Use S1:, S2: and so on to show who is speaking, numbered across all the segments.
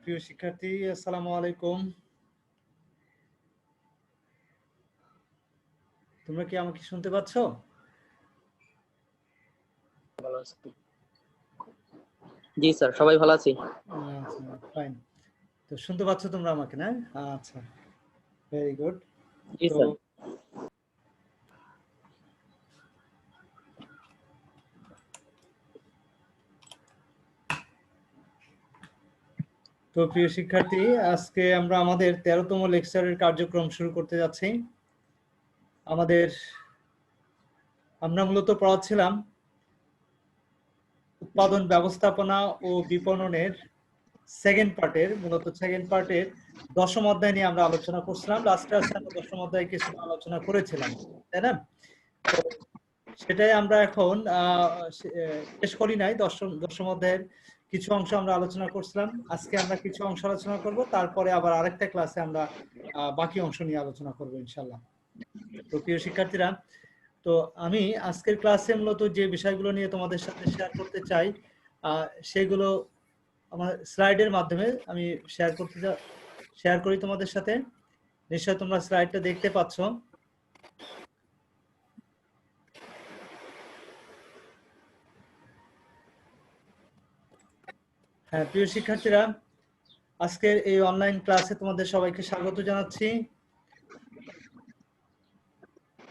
S1: প্রিয় শিক্ষার্থী, আসসালামু আলাইকুম। তোমরা কি আমাকে শুনতে পাচ্ছ?
S2: জি স্যার, সবাই ভালো আছি।
S1: আচ্ছা, ফাইন। তো শুনতে পাচ্ছ তোমরা আমাকে, না? আচ্ছা, ভেরি গুড।
S2: জি
S1: তো
S2: স্যার।
S1: তো প্রিয় শিক্ষার্থী, আজকে আমরা আমাদের 13তম লেকচারের কার্যক্রম শুরু করতে যাচ্ছি। আমরা মূলত পড়াচ্ছিলাম উৎপাদন ব্যবস্থাপনা ও বিপণনের সেকেন্ড পার্টের 10ম অধ্যায় নিয়ে আমরা আলোচনা করছিলাম। লাস্টে আসে আমরা 10ম অধ্যায় কিছু আলোচনা করেছিলাম, তাই না? তো সেটাই আমরা এখন শেষ করি নাই। দশম অধ্যায়ের কিছু অংশ আমরা আলোচনা করছিলাম। আজকে আমরা কিছু অংশ আলোচনা করব, তারপরে আবার আরেকটা ক্লাসে আমরা বাকি অংশ নিয়ে আলোচনা করব ইনশাল্লাহ। তো প্রিয় শিক্ষার্থীরা, তো আমি আজকের ক্লাসে মূলত যে বিষয়গুলো নিয়ে তোমাদের সাথে শেয়ার করতে চাই সেগুলো আমার স্লাইডের মাধ্যমে আমি শেয়ার করি তোমাদের সাথে। নিশ্চয় তোমরা স্লাইডটা দেখতে পাচ্ছ। হ্যাঁ প্রিয় শিক্ষার্থীরা, আজকের এই অনলাইন ক্লাসে তোমাদের সবাইকে স্বাগত জানাচ্ছি।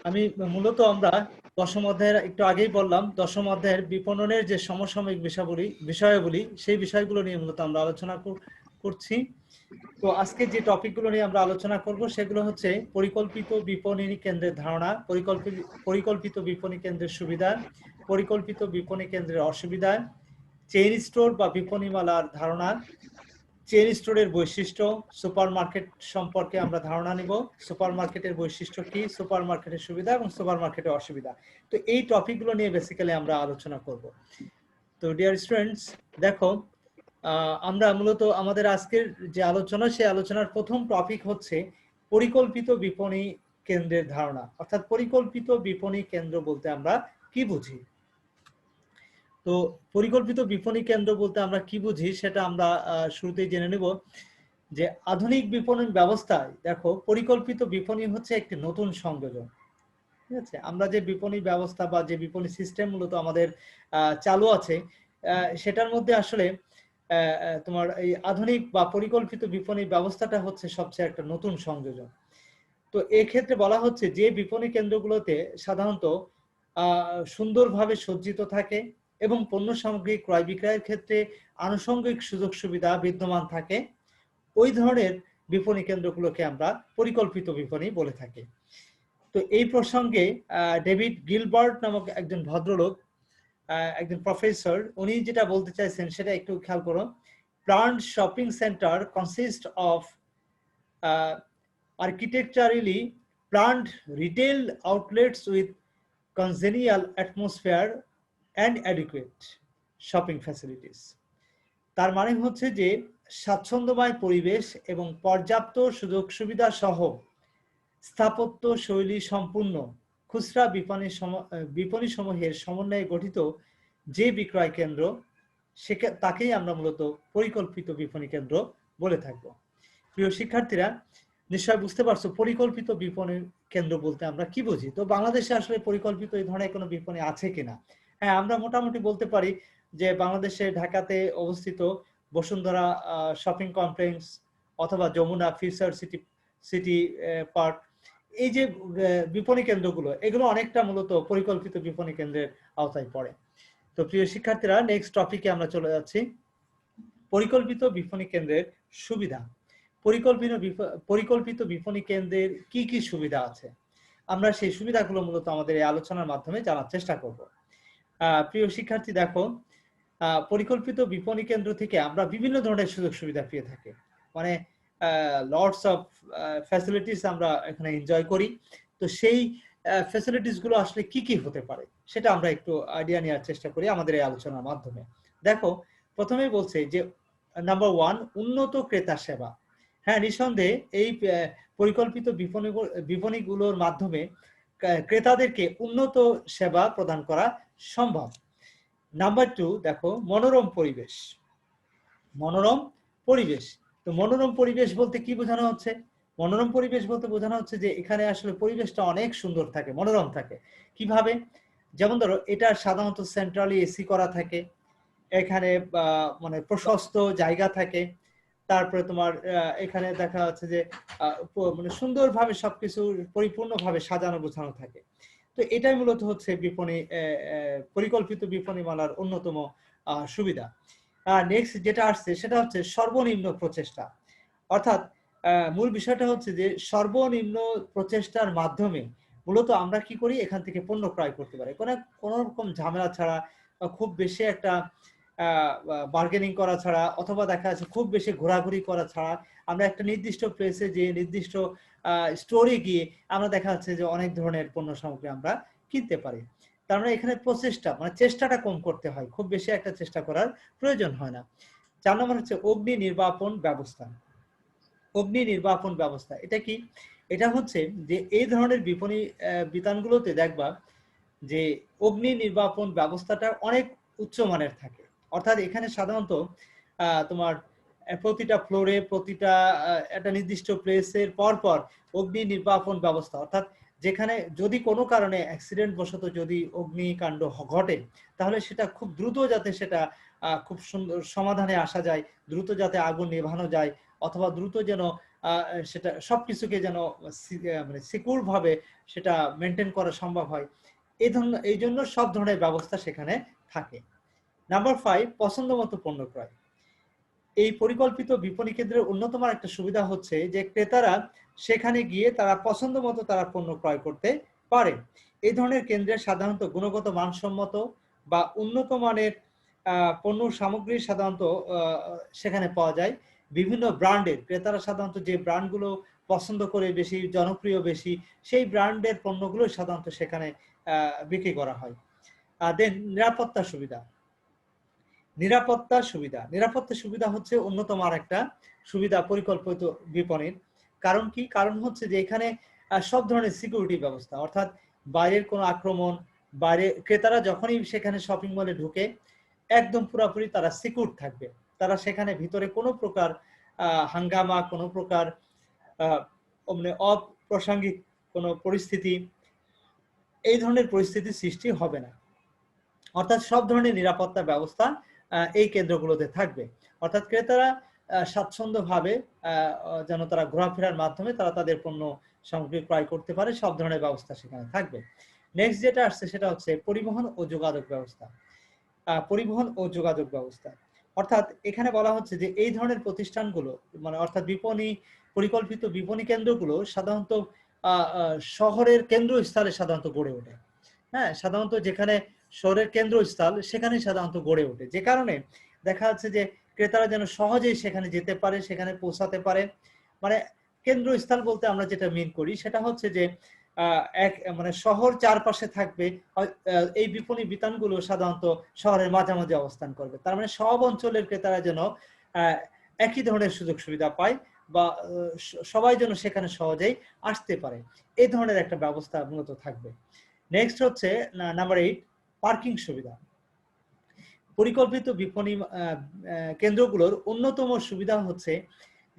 S1: আমি মূলত আমরা 10ম অধ্যায়ের একটু আগেই বললাম, 10ম অধ্যায়ের বিপণনের যে সমসাময়িক বিষয়াবলী সেই বিষয়গুলো নিয়ে মূলত আমরা আলোচনা করছি। তো আজকে যে টপিকগুলো নিয়ে আমরা আলোচনা করব সেগুলো হচ্ছে পরিকল্পিত বিপণী কেন্দ্রের ধারণা, পরিকল্পিত বিপণী কেন্দ্রের সুবিধা, পরিকল্পিত বিপণী কেন্দ্রের অসুবিধা, চেইন স্টোর বা বিপণীমালার ধারণা, চেইন স্টোরের বৈশিষ্ট্য, সুপার মার্কেট সম্পর্কে আমরা ধারণা নিব। সুপার মার্কেটের বৈশিষ্ট্য কি, সুপার মার্কেটের সুবিধা এবং সুপার মার্কেটের অসুবিধা। তো এই টপিকগুলো নিয়ে বেসিক্যালি আমরা আলোচনা করব। তো ডিয়ার স্টুডেন্টস, দেখো আমরা মূলত আমাদের আজকের যে আলোচনা, সেই আলোচনার প্রথম টপিক হচ্ছে পরিকল্পিত বিপণী কেন্দ্রের ধারণা। অর্থাৎ পরিকল্পিত বিপণী কেন্দ্র বলতে আমরা কি বুঝি। তো পরিকল্পিত বিপণী কেন্দ্র বলতে আমরা কি বুঝি সেটা আমরা শুরুতেই জেনে নেব। যে আধুনিক বিপণন ব্যবস্থায় দেখো, পরিকল্পিত বিপণী হচ্ছে একটি নতুন সংযোজন। ঠিক আছে, আমরা যে বিপণী ব্যবস্থা বা যে বিপণী সিস্টেম মূলত আমাদের চালু আছে, সেটার মধ্যে আসলে তোমার এই আধুনিক বা পরিকল্পিত বিপণী ব্যবস্থাটা হচ্ছে সবচেয়ে একটা নতুন সংযোজন। তো এক্ষেত্রে বলা হচ্ছে যে বিপণী কেন্দ্রগুলোতে সাধারণত সুন্দরভাবে সজ্জিত থাকে এবং পণ্য সামগ্রী ক্রয় বিক্রয়ের ক্ষেত্রে আনুষঙ্গিক সুযোগ সুবিধা বিদ্যমান থাকে, ওই ধরনের বিপণী কেন্দ্রগুলোকে আমরা পরিকল্পিত বিপণী বলে থাকি। তো এই প্রসঙ্গে ডেভিড গিলবার্ট নামক একজন ভদ্রলোক, একজন প্রফেসর, উনি যেটা বলতে চাইছেন সেটা একটু খেয়াল করো। Planned shopping centre consist of architecturally planned retail outlets with congenial atmosphere and adequate shopping facilities. তার মানে হচ্ছে যে স্বাচ্ছন্দ্যময় পরিবেশ এবং পর্যাপ্ত সুযোগ সুবিধা সহ স্থাপত্য শৈলী সম্পূর্ণ খুচরা বিপণী সমূহের সমন্বয়ে গঠিত যে বিক্রয় কেন্দ্র, তাকেই আমরা মূলত পরিকল্পিত বিপণী কেন্দ্র বলে থাকবো। প্রিয় শিক্ষার্থীরা, নিশ্চয় বুঝতে পারছো পরিকল্পিত বিপণী কেন্দ্র বলতে আমরা কি বুঝি। তো বাংলাদেশে আসলে পরিকল্পিত এই ধরনের কোনো বিপণী আছে কিনা? হ্যাঁ, আমরা মোটামুটি বলতে পারি যে বাংলাদেশে ঢাকাতে অবস্থিত বসুন্ধরা শপিং কমপ্লেক্স অথবা যমুনা ফিউচার সিটি পার্ক, এই যে বিপণী কেন্দ্রগুলো, এগুলো অনেকটা মূলত পরিকল্পিত বিপণী কেন্দ্রের আওতায় পড়ে। তো প্রিয় শিক্ষার্থীরা, নেক্সট টপিকে আমরা চলে যাচ্ছি। পরিকল্পিত বিপণী কেন্দ্রের সুবিধা। পরিকল্পিত বিপণী কেন্দ্রের কি কি সুবিধা আছে, আমরা সেই সুবিধাগুলো মূলত আমাদের এই আলোচনার মাধ্যমে জানার চেষ্টা করব। প্রিয় শিক্ষার্থী, দেখো, পরিকল্পিত বিপণী কেন্দ্র থেকে আমরা বিভিন্ন ধরনের সুযোগ সুবিধা পেয়ে থাকি। মানে লটস অফ ফ্যাসিলিটিস আমরা এখানে এনজয় করি। তো সেই ফ্যাসিলিটিস গুলো আসলে কি কি হতে পারে সেটা আমরা একটু আইডিয়া নেওয়ার চেষ্টা করি আমাদের এই আলোচনার মাধ্যমে। দেখো, প্রথমেই বলছে যে নাম্বার 1, উন্নত ক্রেতা সেবা। হ্যাঁ, নিঃসন্দেহে এই পরিকল্পিত বিপণীগুলোর মাধ্যমে ক্রেতাদেরকে উন্নত সেবা প্রদান করা সম্ভব। নাম্বার 2, দেখো, মনোরম পরিবেশ। তো মনোরম পরিবেশ বলতে কি বোঝানো হচ্ছে? মনোরম পরিবেশ বলতে বোঝানো হচ্ছে যে এখানে আসলে পরিবেশটা অনেক সুন্দর থাকে, মনোরম থাকে। কিভাবে? যেমন ধরো এটা সাধারণত সেন্ট্রালি এসি করা থাকে, এখানে মানে প্রশস্ত জায়গা থাকে, তারপরে তোমার এখানে দেখা যাচ্ছে যে মানে সুন্দরভাবে সবকিছু পরিপূর্ণভাবে সাজানো গোছানো থাকে। তো এটাই মূলত হচ্ছে বিপণী পরিকল্পিত বিপণীমালার অন্যতম সুবিধা। নেক্সট যেটা আসছে সেটা হচ্ছে সর্বনিম্ন প্রচেষ্টা। অর্থাৎ মূল বিষয়টা হচ্ছে যে সর্বনিম্ন প্রচেষ্টার মাধ্যমে মূলত আমরা কি করি, এখান থেকে পণ্য ক্রয় করতে পারি কোনো রকম ঝামেলা ছাড়া, খুব বেশি একটা বার্গেনিং করা ছাড়া, অথবা দেখা যাচ্ছে খুব বেশি ঘোরাঘুরি করা ছাড়া আমরা একটা নির্দিষ্ট প্লেসে যে নির্দিষ্ট স্টোরে গিয়ে আমরা দেখা যাচ্ছে যে অনেক ধরনের পণ্য সামগ্রী আমরা কিনতে পারি। তার মানে এখানে প্রচেষ্টা মানে চেষ্টাটা কম করতে হয়, খুব বেশি একটা চেষ্টা করার প্রয়োজন হয় না। 4 নম্বর হচ্ছে অগ্নি নির্বাপন ব্যবস্থা। অগ্নি নির্বাপন ব্যবস্থা এটা কি? এটা হচ্ছে যে এই ধরনের বিপণী বিতানগুলোতে দেখবা যে অগ্নি নির্বাপন ব্যবস্থাটা অনেক উচ্চমানের থাকে। অর্থাৎ এখানে সাধারণত তোমার প্রতিটা ফ্লোরে, প্রতিটা একটা নির্দিষ্ট প্লেসের পরপর অগ্নি নির্বাপন ব্যবস্থা, অর্থাৎ যেখানে যদি কোনো কারণে অ্যাক্সিডেন্ট বশত যদি অগ্নিকাণ্ড ঘটে, তাহলে সেটা খুব দ্রুত যাতে সেটা খুব সুন্দর সমাধানে আসা যায়, দ্রুত যাতে আগুন নেভানো যায়, অথবা দ্রুত যেন সেটা সবকিছুকে যেন মানে সিকিউর ভাবে সেটা মেনটেন করা সম্ভব হয়। এই জন্য সব ধরনের ব্যবস্থা সেখানে থাকে। নাম্বার 5, পছন্দ মতো পণ্য ক্রয়। এই পরিকল্পিত বিপণী কেন্দ্রের অন্যতম একটা সুবিধা হচ্ছে যে ক্রেতারা সেখানে গিয়ে তারা পছন্দ মতো তারা পণ্য ক্রয় করতে পারে। এই ধরনের কেন্দ্রে সাধারণত গুণগত মানসম্মত বা উন্নত মানের পণ্য সামগ্রী সাধারণত সেখানে পাওয়া যায়। বিভিন্ন ব্র্যান্ডের ক্রেতারা সাধারণত যে ব্র্যান্ডগুলো পছন্দ করে, বেশি জনপ্রিয় বেশি, সেই ব্র্যান্ডের পণ্যগুলো সাধারণত সেখানে বিক্রি করা হয়। দেন নিরাপত্তা সুবিধা। নিরাপত্তা সুবিধা হচ্ছে অন্যতম আরেকটা সুবিধা পরিকল্পিত বিপণীর। কারণ কি? কারণ হচ্ছে যে এখানে সব ধরনের সিকিউরিটি ব্যবস্থা, অর্থাৎ বাইরের কোনো আক্রমণ, বাইরে ক্রেতারা যখনই সেখানে শপিং মলে ঢুকে একদম পুরোপুরি তারা সিকিউর থাকবে। তারা সেখানে ভিতরে কোনো প্রকার হাঙ্গামা, কোনো প্রকার মানে অপ্রাসঙ্গিক কোনো পরিস্থিতি, এই ধরনের পরিস্থিতি সৃষ্টি হবে না। অর্থাৎ সব ধরনের নিরাপত্তা ব্যবস্থা এই কেন্দ্রগুলোতে থাকবে। অর্থাৎ ক্রেতারা স্বাচ্ছন্দ্যভাবে যেন তারা ঘোরাফেরার মাধ্যমে তারা তাদের পণ্য সামগ্রী ক্রয় করতে পারে, সব ধরনের ব্যবস্থা সেখানে থাকবে। নেক্সট যেটা আসছে সেটা হচ্ছে পরিবহন ও যোগাযোগ ব্যবস্থা। পরিবহন ও যোগাযোগ ব্যবস্থা, অর্থাৎ এখানে বলা হচ্ছে যে এই ধরনের প্রতিষ্ঠানগুলো মানে অর্থাৎ পরিকল্পিত বিপণী কেন্দ্রগুলো সাধারণত শহরের কেন্দ্রস্থলে সাধারণত গড়ে ওঠে। হ্যাঁ, সাধারণত যেখানে শহরের কেন্দ্রস্থল সেখানেই সাধারণত গড়ে ওঠে, যে কারণে দেখা যাচ্ছে যে ক্রেতারা যেন সহজেই সেখানে যেতে পারে, সেখানে পৌঁছাতে পারে। মানে কেন্দ্রস্থল বলতে আমরা যেটা মিন করি সেটা হচ্ছে যে এক মানে শহর চারপাশে থাকবে, এই বিপণী বিতানগুলো সাধারণত শহরের মাঝামাঝি অবস্থান করবে। তার মানে সব অঞ্চলের ক্রেতারা যেন একই ধরনের সুযোগ সুবিধা পায়, বা সবাই যেন সেখানে সহজেই আসতে পারে, এই ধরনের একটা ব্যবস্থা মূলত থাকবে। নেক্সট হচ্ছে নাম্বার 8, পার্কিং সুবিধা। পরিকল্পিত বিপণী কেন্দ্রগুলোর অন্যতম সুবিধা হচ্ছে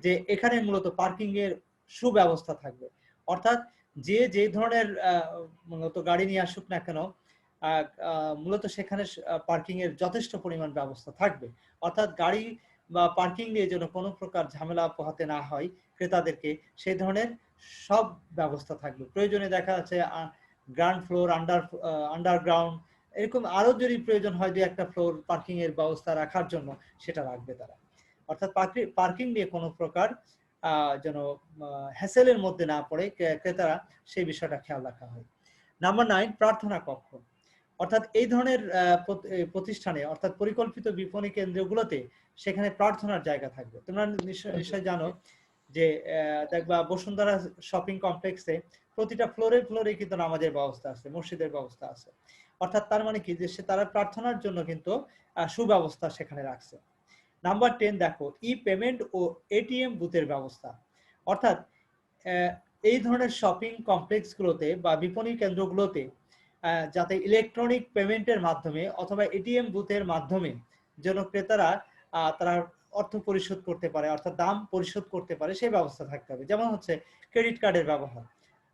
S1: যে এখানে মূলত পার্কিং এর সুব্যবস্থা থাকবে। অর্থাৎ যে ধরনের মূলত গাড়ি নিয়ে আসুক না কেন, মূলত সেখানে পার্কিং এর যথেষ্ট পরিমাণ ব্যবস্থা থাকবে। অর্থাৎ গাড়ি বা পার্কিং নিয়ে যেন কোনো প্রকার ঝামেলা পোহাতে না হয় ক্রেতাদেরকে, সেই ধরনের সব ব্যবস্থা থাকবে। প্রয়োজনে দেখা যাচ্ছে গ্রাউন্ড ফ্লোর, আন্ডারগ্রাউন্ড, এরকম আরো যদি প্রয়োজন হয় যে একটা ফ্লোর পার্কিং এর ব্যবস্থা রাখার জন্য, সেটা রাখবে তারা। অর্থাৎ পার্কিং নিয়ে কোনো প্রকার যেন হ্যাসেলের মধ্যে না পড়ে ক্রেতারা, সেই বিষয়টা খেয়াল রাখা হয়। নাম্বার 9, প্রার্থনা কক্ষ। অর্থাৎ এই ধরনের প্রতিষ্ঠানে অর্থাৎ পরিকল্পিত বিপণী কেন্দ্রগুলোতে সেখানে প্রার্থনার জায়গা থাকবে। তোমরা নিশ্চয় জানো যে দেখবা বসুন্ধরা শপিং কমপ্লেক্সে প্রতিটা ফ্লোরে ফ্লোরে কিন্তু নামাজের ব্যবস্থা আছে, মসজিদের ব্যবস্থা আছে। অর্থাৎ তার মানে কি যে তারা প্রার্থনার জন্য কিন্তু সুব্যবস্থা সেখানে রাখছে। নাম্বার 10 দেখো, ই পেমেন্ট ও এটিএম বুথের ব্যবস্থা। অর্থাৎ এই ধরনের শপিং কমপ্লেক্সগুলোতে বা বিপণী কেন্দ্রগুলোতে যাতে ইলেকট্রনিক পেমেন্টের মাধ্যমে অথবা এটিএম বুথের মাধ্যমে যেন ক্রেতারা তারা অর্থ পরিশোধ করতে পারে, অর্থাৎ দাম পরিশোধ করতে পারে সেই ব্যবস্থা থাকতে হবে। যেমন হচ্ছে ক্রেডিট কার্ডের ব্যবহার।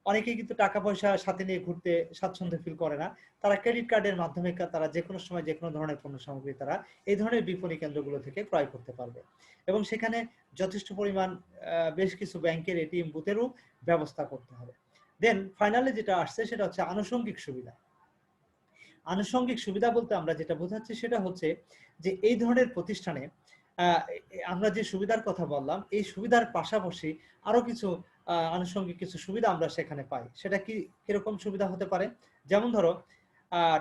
S1: অনেকেই কিন্তু টাকা পয়সা সাথে নিয়ে ঘুরতে স্বাচ্ছন্দ্য ফিল করে না। তারা ক্রেডিট কার্ডের মাধ্যমে তারা যেকোনো সময় যেকোনো ধরনের পণ্য সামগ্রী তারা এই ধরনের বিপণী কেন্দ্রগুলো থেকে ক্রয় করতে পারবে। এবং সেখানে যথেষ্ট পরিমাণ বেশ কিছু ব্যাংকের এটিএম বুথেরও ব্যবস্থা করতে হবে। দেন ফাইনালি যেটা আসছে সেটা হচ্ছে আনুষঙ্গিক সুবিধা। আনুষঙ্গিক সুবিধা বলতে আমরা যেটা বোঝাচ্ছি সেটা হচ্ছে যে এই ধরনের প্রতিষ্ঠানে আমরা যে সুবিধার কথা বললাম, এই সুবিধার পাশাপাশি আরো কিছু আনুষঙ্গিক কিছু সুবিধা আমরা সেখানে পাই। সেটা কিরকম সুবিধা হতে পারে? যেমন ধরো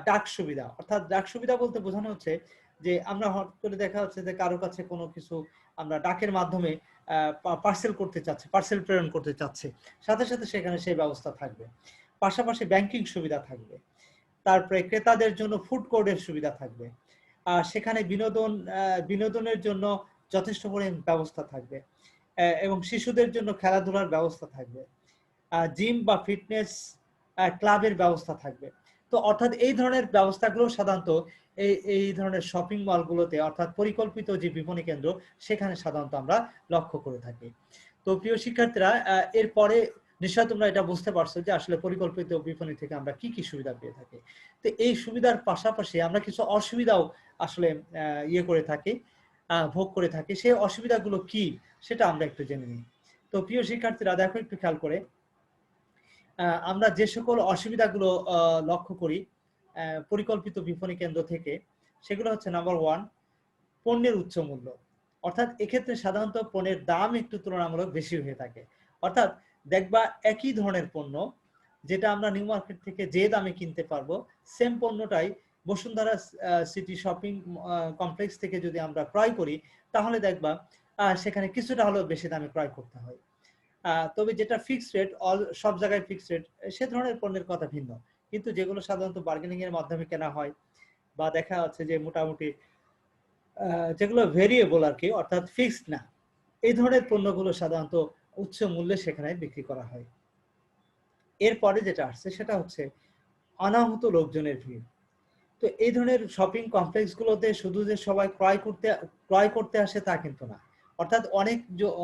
S1: ডাক সুবিধা। অর্থাৎ ডাক সুবিধা বলতে বোঝানো হচ্ছে যে আমরা হঠাৎ করে দেখা যাচ্ছে যে কারো কাছে কোনো কিছু আমরা ডাকের মাধ্যমে পার্সেল করতে চাচ্ছি, পার্সেল প্রেরণ করতে চাচ্ছি, সাথে সাথে সেখানে সেই ব্যবস্থা থাকবে। পাশাপাশি ব্যাংকিং সুবিধা থাকবে। তারপরে ক্রেতাদের জন্য ফুড কোর্টের সুবিধা থাকবে। সেখানে বিনোদনের জন্য যথেষ্ট পরিমাণ ব্যবস্থা থাকবে এবং শিশুদের জন্য খেলাধুলার ব্যবস্থা থাকবে। জিম বা ফিটনেস ক্লাবের ব্যবস্থা থাকবে। তো অর্থাৎ এই ধরনের ব্যবস্থাগুলো সাধারণত এই ধরনের শপিং মলগুলোতে, অর্থাৎ পরিকল্পিত যে বিপণী কেন্দ্র সেখানে সাধারণত আমরা লক্ষ্য করে থাকি। তো প্রিয় শিক্ষার্থীরা, এরপরে নিশ্চয় তোমরা এটা বুঝতে পারছো যে আসলে পরিকল্পিত বিপণী থেকে আমরা কি কি সুবিধা পেয়ে থাকি। তো এই সুবিধার পাশাপাশি আমরা কিছু অসুবিধাও আসলে করে থাকি, ভোগ করে থাকি। সেই অসুবিধাগুলো কি সেটা আমরা একটু জেনে নিই। তো প্রিয় শিক্ষার্থীরা দেখো একটু খেয়াল করে, আমরা যে সকল অসুবিধাগুলো লক্ষ্য করি পরিকল্পিত বিপণী কেন্দ্র থেকে, সেগুলো হচ্ছে নাম্বার 1, পণ্যের উচ্চ মূল্য। অর্থাৎ এক্ষেত্রে সাধারণত পণ্যের দাম একটু তুলনামূলক বেশি হয়ে থাকে। অর্থাৎ দেখবা একই ধরনের পণ্য যেটা আমরা নিউ মার্কেট থেকে যে দামে কিনতে পারবো, সেম পণ্যটাই বসুন্ধরা সিটি শপিং কমপ্লেক্স থেকে যদি আমরা ক্রয় করি, তাহলে দেখবা সেখানে কিছুটা হলেও বেশি দামে ক্রয় করতে হয়। তবে যেটা ফিক্সড রেট, সব জায়গায় ফিক্সড রেট, সে ধরনের পণ্যের কথা ভিন্ন। কিন্তু যেগুলো সাধারণত বার্গেনিং এর মাধ্যমে কেনা হয় বা দেখা যাচ্ছে যে মোটামুটি যেগুলো ভেরিয়েবল আর কি, অর্থাৎ ফিক্সড না, এই ধরনের পণ্যগুলো সাধারণত উচ্চ মূল্যে সেখানে বিক্রি করা হয়। এরপরে যেটা আসছে সেটা হচ্ছে অনাহূত লোকজনের ভিড়। তো এই ধরনের শপিং কমপ্লেক্স গুলোতে শুধু যে সবাই ক্রয় করতে আসে তা কিন্তু না। অর্থাৎ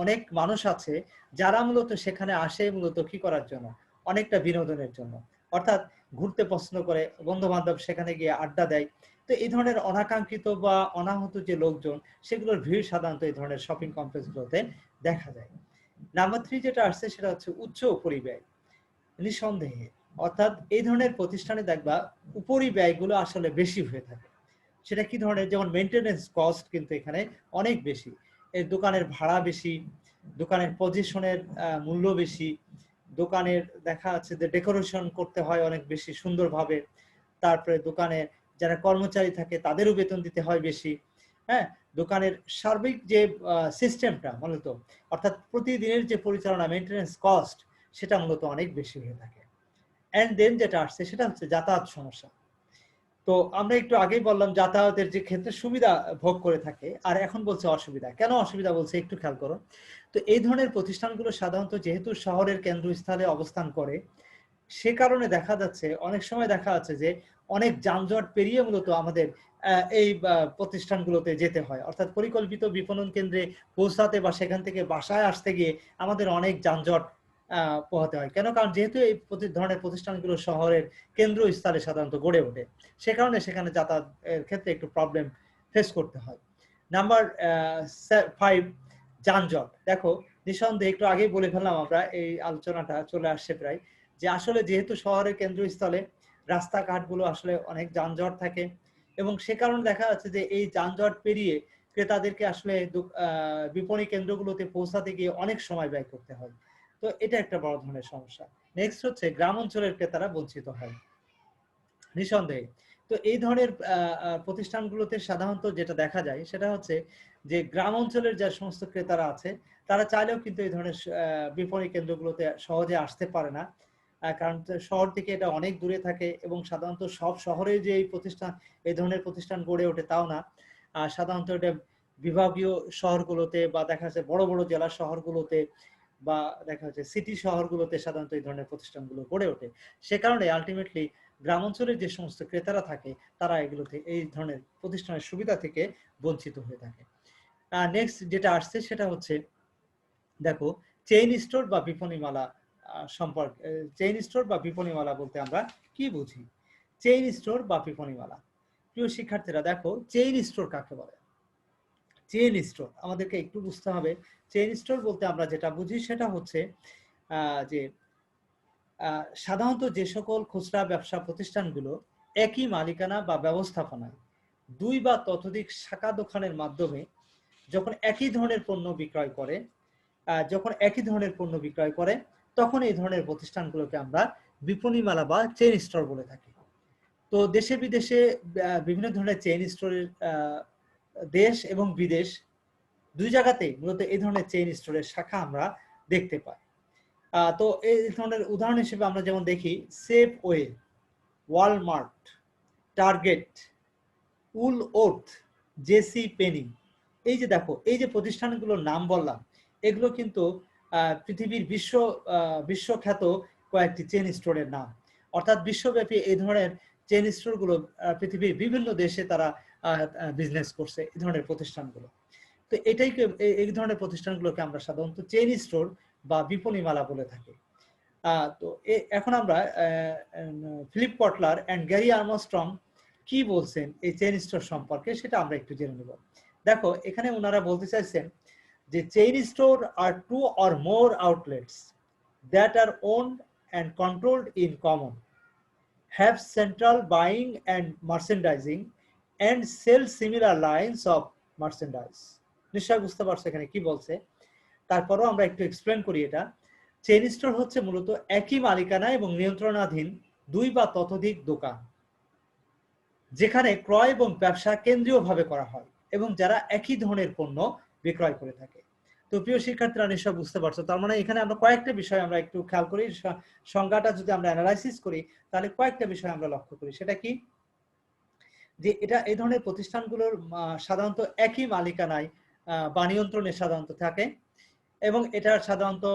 S1: অনেক মানুষ আছে যারা মূলত সেখানে আসে মূলত কি করার জন্য, অনেকটা বিনোদনের জন্য। অর্থাৎ ঘুরতে পছন্দ করে, বন্ধু বান্ধব সেখানে গিয়ে আড্ডা দেয়। তো এই ধরনের অনাকাঙ্ক্ষিত বা অনাহূত যে লোকজন, সেগুলোর ভিড় সাধারণত এই ধরনের শপিং কমপ্লেক্স গুলোতে দেখা যায়। নাম্বার 3 যেটা আসছে সেটা হচ্ছে উচ্চ পরিব্যয়। নিঃসন্দেহে, অর্থাৎ এই ধরনের প্রতিষ্ঠানে দেখবা উপরি ব্যয়গুলো আসলে বেশি হয়ে থাকে। সেটা কি ধরনের? যেমন মেইনটেনেন্স কস্ট কিন্তু এখানে অনেক বেশি। এই দোকানের ভাড়া বেশি, দোকানের পজিশনের মূল্য বেশি, দোকানের দেখা যাচ্ছে যে ডেকোরেশন করতে হয় অনেক বেশি সুন্দরভাবে, তারপরে দোকানে যারা কর্মচারী থাকে তাদেরও বেতন দিতে হয় বেশি। হ্যাঁ, দোকানের সার্বিক যে সিস্টেমটা মূলত, অর্থাৎ প্রতিদিনের যে পরিচালনা মেইনটেনেন্স কস্ট, সেটা মূলত অনেক বেশি হয়ে থাকে। এন্ড দেন যেটা আসছে সেটা হচ্ছে যাতায়াত সমস্যা। তো আমরা একটু আগেই বললাম যাতায়াতের যে ক্ষেত্রে সুবিধা ভোগ করে থাকে, আর এখন বলছে অসুবিধা। কেন অসুবিধা বলছে একটু খেয়াল করো। তো এই ধরনের প্রতিষ্ঠানগুলো সাধারণত যেহেতু শহরের কেন্দ্রস্থলে অবস্থান করে, সে কারণে দেখা যাচ্ছে অনেক সময় দেখা যাচ্ছে যে অনেক যানজট পেরিয়ে মূলত আমাদের এই প্রতিষ্ঠানগুলোতে যেতে হয়। অর্থাৎ পরিকল্পিত বিপণন কেন্দ্রে পৌঁছাতে বা সেখান থেকে বাসায় আসতে গিয়ে আমাদের অনেক যানজট পোহাতে হয়। কেন? কারণ যেহেতু এই ধরনের প্রতিষ্ঠানগুলো শহরের কেন্দ্রস্থলে সাধারণত গড়ে ওঠে, সে কারণে সেখানে যাতায়াতের ক্ষেত্রে একটু প্রবলেম ফেস করতে হয়। নাম্বার 5, যানজট। দেখো নিঃসন্দেহে একটু আগেই বলে ফেললাম, আমরা এই আলোচনাটা চলে আসছে প্রায়, যে আসলে যেহেতু শহরের কেন্দ্রস্থলে রাস্তাঘাটগুলো আসলে অনেক যানজট থাকে, এবং সে কারণে দেখা যাচ্ছে যে এই যানজট পেরিয়ে ক্রেতাদেরকে আসলে বিপণী কেন্দ্রগুলোতে পৌঁছাতে গিয়ে অনেক সময় ব্যয় করতে হয়। তো এটা একটা বড় ধরনের সমস্যা। নেক্সট হচ্ছে গ্রাম অঞ্চলের ক্রেতারা বঞ্চিত হয় নিঃসন্দেহে। তো এই ধরনের প্রতিষ্ঠানগুলোতে সাধারণত যেটা দেখা যায় সেটা হচ্ছে যে গ্রাম অঞ্চলের যে সমস্ত ক্রেতারা আছে, তারা চাইলেও কিন্তু এই ধরনের বিপণী কেন্দ্রগুলোতে সহজে আসতে পারে না। কারণ শহর থেকে এটা অনেক দূরে থাকে, এবং সাধারণত সব শহরে যে এই ধরনের প্রতিষ্ঠান গড়ে ওঠে তাও না। সাধারণত এটা বিভাগীয় শহরগুলোতে বা দেখা যাচ্ছে বড় বড় জেলা শহরগুলোতে বা দেখা যাচ্ছে সিটি শহরগুলোতে সাধারণত এই ধরনের প্রতিষ্ঠানগুলো গড়ে ওঠে। সে কারণে আলটিমেটলি গ্রাম অঞ্চলের যে সমস্ত ক্রেতারা থাকে, তারা এই ধরনের প্রতিষ্ঠানের সুবিধা থেকে বঞ্চিত হয়ে থাকে। নেক্সট যেটা আসছে সেটা হচ্ছে দেখো চেইন স্টোর বা বিপণীমালা সম্পর্কে। চেইন স্টোর বা বিপণীমালা বলতে আমরা কি বুঝি? চেইন স্টোর বা বিপণীমালা, প্রিয় শিক্ষার্থীরা দেখো চেইন স্টোর কাকে বলে? চেইন স্টোর আমাদেরকে একটু বুঝতে হবে। চেইন স্টোর বলতে আমরা যেটা বুঝি সেটা হচ্ছে যে সাধারণত যে সকল খুচরা ব্যবসা প্রতিষ্ঠানগুলো একই মালিকানা বা ব্যবস্থাপনায় দুই বা ততোধিক শাখা দোকানের মাধ্যমে যখন একই ধরনের পণ্য বিক্রয় করে, তখন এই ধরনের প্রতিষ্ঠানগুলোকে আমরা বিপণীমালা বা চেইন স্টোর বলে থাকি। তো দেশে বিদেশে বিভিন্ন ধরনের চেইন স্টোরের দেশ এবং বিদেশ দুই জায়গাতেই মূলত এই ধরনের চেইন স্টোরের শাখা আমরা দেখতে পাই। তো এই ধরনের উদাহরণ হিসেবে আমরা যেমন দেখি Safeway, Walmart, Target, Woolworth, JC Penney. এই যে দেখো এই যে প্রতিষ্ঠানগুলোর নাম বললাম, এগুলো কিন্তু পৃথিবীর বিশ্বখ্যাত কয়েকটি চেইন স্টোরের নাম। অর্থাৎ বিশ্বব্যাপী এই ধরনের চেইন স্টোরগুলো পৃথিবীর বিভিন্ন দেশে তারা বিজনেস করছে এই ধরনের প্রতিষ্ঠানগুলো। তো এই ধরনের প্রতিষ্ঠানগুলোকে আমরা সাধারণত চেইন স্টোর বা বিপণীমালা বলে থাকি। তো এখন আমরা Philip Kotler and Gary Armstrong কি বলছেন এই চেইন স্টোর সম্পর্কে সেটা আমরা একটু জেনে নেব। দেখো এখানে ওনারা বলতে চাইছেন যে chain store are two or more outlets that are owned and controlled in common, have central buying and merchandising and sell similar lines of merchandise. নিশ্চয়ই বুঝতে পারছো এখানে কি বলছে। তারপরও আমরা একটু এক্সপ্লেন করি। এটা চেইন স্টোর হচ্ছে মূলত একই মালিকানা এবং নিয়ন্ত্রণাধীন দুই বা ততোধিক দোকান যেখানে ক্রয় এবং ব্যবসা কেন্দ্রীয়ভাবে করা হয় এবং যারা একই ধরনের পণ্য বিক্রয় করে থাকে। তো প্রিয় শিক্ষার্থীরা নিশ্চয় বুঝতে পারছো। তার মানে এখানে আমরা কয়েকটা বিষয় আমরা একটু খেয়াল করি, সংজ্ঞাটা যদি আমরা অ্যানালাইসিস করি তাহলে কয়েকটা বিষয় আমরা লক্ষ্য করি। সেটা কি? যে এটা এই ধরনের প্রতিষ্ঠানগুলোর সাধারণত একই মালিকানায় বা নিয়ন্ত্রণে সাধারণত থাকে এবং এটার সাধারণত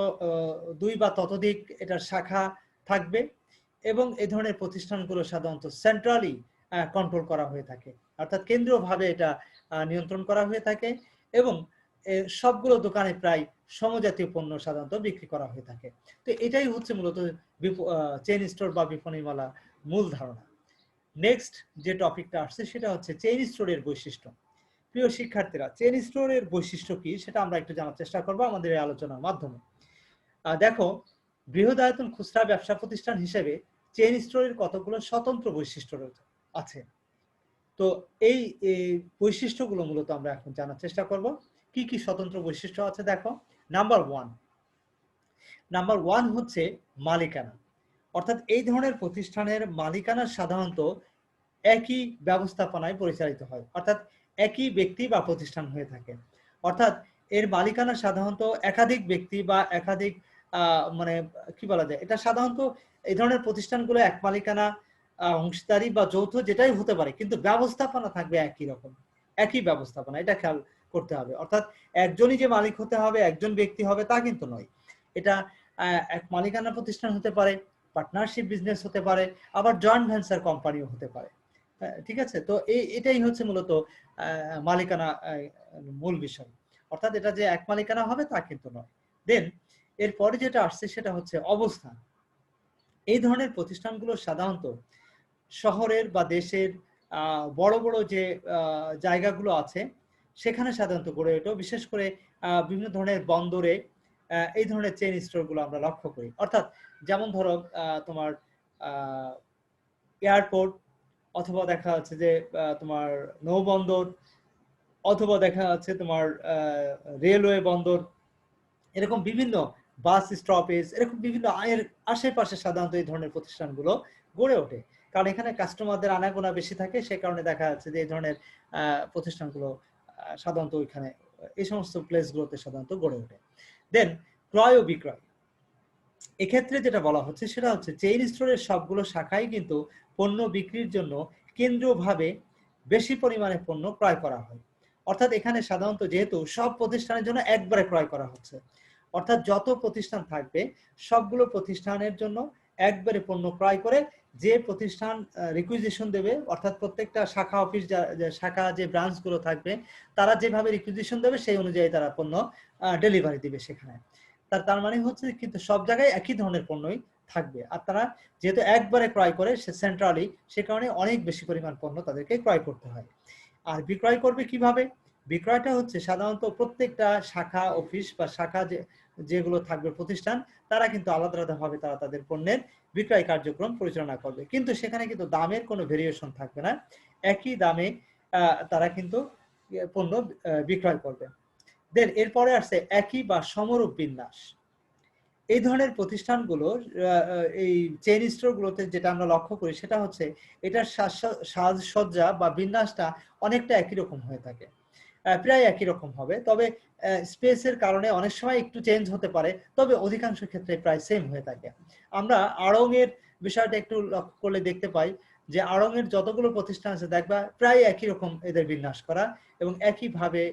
S1: দুই বা ততোধিক এটার শাখা থাকবে এবং এই ধরনের প্রতিষ্ঠানগুলো সাধারণত সেন্ট্রালি কন্ট্রোল করা হয়ে থাকে, অর্থাৎ কেন্দ্রীয়ভাবে এটা নিয়ন্ত্রণ করা হয়ে থাকে এবং সবগুলো দোকানে প্রায় সমজাতীয় পণ্য সাধারণত বিক্রি করা হয়ে থাকে। তো এটাই হচ্ছে মূলত চেইন স্টোর বা বিপণীমালা মূল ধারণা। নেক্সট যে টপিকটা আসছে সেটা হচ্ছে চেইন স্টোরের বৈশিষ্ট্য। প্রিয় শিক্ষার্থীরা চেইন স্টোরের বৈশিষ্ট্য কি সেটা আমরা একটু জানার চেষ্টা করব আমাদের এই আলোচনার মাধ্যমে। দেখো বৃহদায়তন খুচরা ব্যবসা প্রতিষ্ঠান হিসেবে চেইন স্টোরের কতগুলো স্বতন্ত্র বৈশিষ্ট্য আছে। তো এই বৈশিষ্ট্যগুলো মূলত আমরা এখন জানার চেষ্টা করব। কি কি স্বতন্ত্র বৈশিষ্ট্য আছে দেখো। নাম্বার ওয়ান হচ্ছে মালিকানা, অর্থাৎ এই ধরনের প্রতিষ্ঠানের মালিকানা সাধারণত একই ব্যবস্থাপনায় পরিচালিত হয়, অর্থাৎ একই ব্যক্তি বা প্রতিষ্ঠান হয়ে থাকে। অর্থাৎ এর মালিকানা সাধারণত একাধিক ব্যক্তি বা একাধিক মানে কি বলা যায়, এটা সাধারণত এই ধরনের প্রতিষ্ঠানগুলো এক মালিকানা, অংশীদারি বা যৌথ যেটাই হতে পারে, কিন্তু ব্যবস্থাপনা থাকবে একই রকম, একই ব্যবস্থাপনা, এটা খেয়াল করতে হবে। অর্থাৎ একজনই যে মালিক হতে হবে, একজন ব্যক্তি হবে তা কিন্তু নয়। এটা এক মালিকানা প্রতিষ্ঠান হতে পারে, পার্টনারশিপ বিজনেস হতে পারে, আবার জয়েন্ট ভেঞ্চার কোম্পানিও হতে পারে। ঠিক আছে। তো এটাই হচ্ছে মূলত মালিকানা মূল বিষয়, অর্থাৎ এটা যে এক মালিকানা হবে তা কিন্তু নয়। দেন এরপরে যেটা আসছে সেটা হচ্ছে অবস্থান। এই ধরনের প্রতিষ্ঠানগুলো সাধারণত শহরের বা দেশের বড় বড় যে জায়গাগুলো আছে সেখানে সাধারণত গড়ে ওঠে, বিশেষ করে বিভিন্ন ধরনের বন্দরে এই ধরনের চেইন স্টোরগুলো আমরা লক্ষ্য করি। অর্থাৎ যেমন ধরো তোমার এয়ারপোর্ট, অথবা দেখা যাচ্ছে যে তোমার নৌবন্দর, অথবা দেখা যাচ্ছে তোমার রেলওয়ে বন্দর, এরকম বিভিন্ন বাস স্টপেজ, এরকম বিভিন্ন আশেপাশে সাধারণত এই ধরনের প্রতিষ্ঠানগুলো গড়ে ওঠে, কারণ এখানে কাস্টমারদের আনাগোনা বেশি থাকে। সে কারণে দেখা যাচ্ছে যে এই ধরনের প্রতিষ্ঠানগুলো সাধারণত ওইখানে এই সমস্ত প্লেসগুলোতে সাধারণত গড়ে ওঠে। দেন ক্রয় ও বিক্রয়, এক্ষেত্রে যেটা বলা হচ্ছে সেটা হচ্ছে চেইন স্টোরের সবগুলো শাখাই কিন্তু পণ্য বিক্রির জন্য কেন্দ্রীয়ভাবে বেশি পরিমাণে পণ্য ক্রয় করা হয়। অর্থাৎ এখানে সাধারণত যেহেতু সব প্রতিষ্ঠানের জন্য একবারে ক্রয় করা হচ্ছে, অর্থাৎ যত প্রতিষ্ঠান থাকবে সবগুলো প্রতিষ্ঠানের জন্য একবারে পণ্য ক্রয় করে যে প্রতিষ্ঠান রিকুইজিশন দেবে, অর্থাৎ প্রত্যেকটা শাখা অফিস শাখা যে ব্রাঞ্চগুলো থাকবে তারা যেভাবে রিকুইজিশন দেবে সেই অনুযায়ী তারা পণ্য ডেলিভারি দিবে সেখানে। তার মানে হচ্ছে কিন্তু সব জায়গায় একই ধরনের পণ্যই থাকবে। আর তারা যেহেতু একবারে ক্রয় করে সে সেন্ট্রালি, সে কারণে অনেক বেশি পরিমাণ পণ্য তাদেরকে ক্রয় করতে হয়। আর বিক্রয় করবে কিভাবে? বিক্রয়টা হচ্ছে সাধারণত প্রত্যেকটা শাখা অফিস বা শাখা যেগুলো থাকবে প্রতিষ্ঠান, তারা কিন্তু আলাদা আলাদাভাবে তারা তাদের পণ্যের বিক্রয় কার্যক্রম পরিচালনা করবে, কিন্তু সেখানে কিন্তু দামের কোনো ভেরিয়েশন থাকবে না, একই দামে তারা কিন্তু পণ্য বিক্রয় করবে। দেন এরপরে আসছে একই বা সমরূপ বিন্যাস। এই ধরনের প্রতিষ্ঠানগুলো এই চেইন স্টোরগুলোতে যেটা আমরা লক্ষ্য করি সেটা হচ্ছে এটার সাজসজ্জা বা বিন্যাসটা অনেকটা একই রকম হয়ে থাকে, প্রায় একই রকম হবে, তবে স্পেসের কারণে অনেক সময় একটু চেঞ্জ হতে পারে, তবে অধিকাংশ ক্ষেত্রে প্রায় সেম হয়ে থাকে। আমরা আড়ং-এর বিষয়টা একটু লক্ষ্য করলে দেখতে পাই যে আড়ং-এর যতগুলো প্রতিষ্ঠান আছে দেখবা প্রায় একই রকম এদের বিন্যাস করা এবং একইভাবে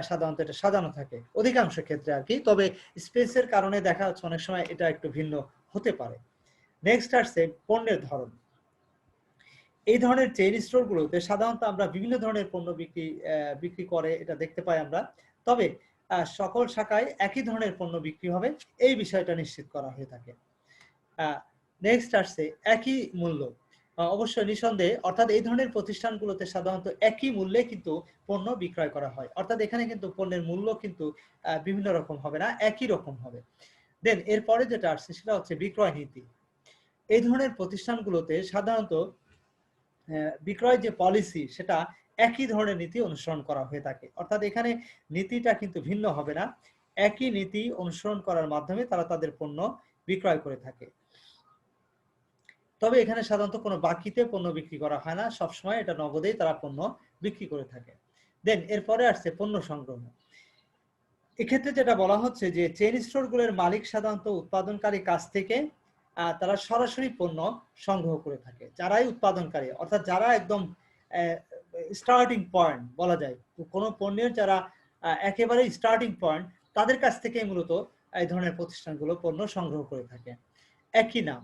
S1: সাধারণত এটা সাজানো থাকে অধিকাংশ ক্ষেত্রে আর কি, তবে স্পেসের কারণে দেখা যাচ্ছে অনেক সময় এটা একটু ভিন্ন হতে পারে। নেক্সট আসছে পণ্যের ধরন। এই ধরনের চেইন স্টোরগুলোতে সাধারণত আমরা বিভিন্ন ধরনের পণ্য বিক্রি করে এটা দেখতে পাই আমরা, তবে সকল শাখায় একই ধরনের পণ্য বিক্রি হবে এই বিষয়টা নিশ্চিত করা হয়ে থাকে। নেক্সট আসছে একই মূল্য। অবশ্যই নিঃসন্দেহে, অর্থাৎ এই ধরনের প্রতিষ্ঠানগুলোতে সাধারণত একই মূল্যে কিন্তু পণ্য বিক্রয় করা হয়, অর্থাৎ এখানে কিন্তু পণ্যের মূল্য কিন্তু বিভিন্ন রকম হবে না, একই রকম হবে। দেন এরপরে যেটা আসছে সেটা হচ্ছে বিক্রয় নীতি। এই ধরনের প্রতিষ্ঠানগুলোতে সাধারণত বিক্রয় যে পলিসি সেটা একই ধরনের নীতি অনুসরণ করা হয়ে থাকে, অর্থাৎ এখানে নীতিটা কিন্তু ভিন্ন হবে না, একই নীতি অনুসরণ করার মাধ্যমে তারা তাদের পণ্য বিক্রয় করে থাকে। তবে এখানে সাধারণত কোনো বাকিতে পণ্য বিক্রি করা হয় না, সবসময় এটা নগদেই তারা পণ্য বিক্রি করে থাকে। দেন এরপরে আসছে পণ্য সংগ্রহ। এক্ষেত্রে যেটা বলা হচ্ছে যে চেইন স্টোরগুলোর মালিক সাধারণত উৎপাদনকারী কাছ থেকে তারা সরাসরি পণ্য সংগ্রহ করে থাকে, যারাই উৎপাদনকারী, অর্থাৎ যারা একদম স্টার্টিং পয়েন্ট বলা যায়, কোনো পণ্যের যারা একেবারে স্টার্টিং পয়েন্ট, তাদের কাছ থেকে মূলত এই ধরনের প্রতিষ্ঠানগুলো পণ্য সংগ্রহ করে থাকে। একই নাম।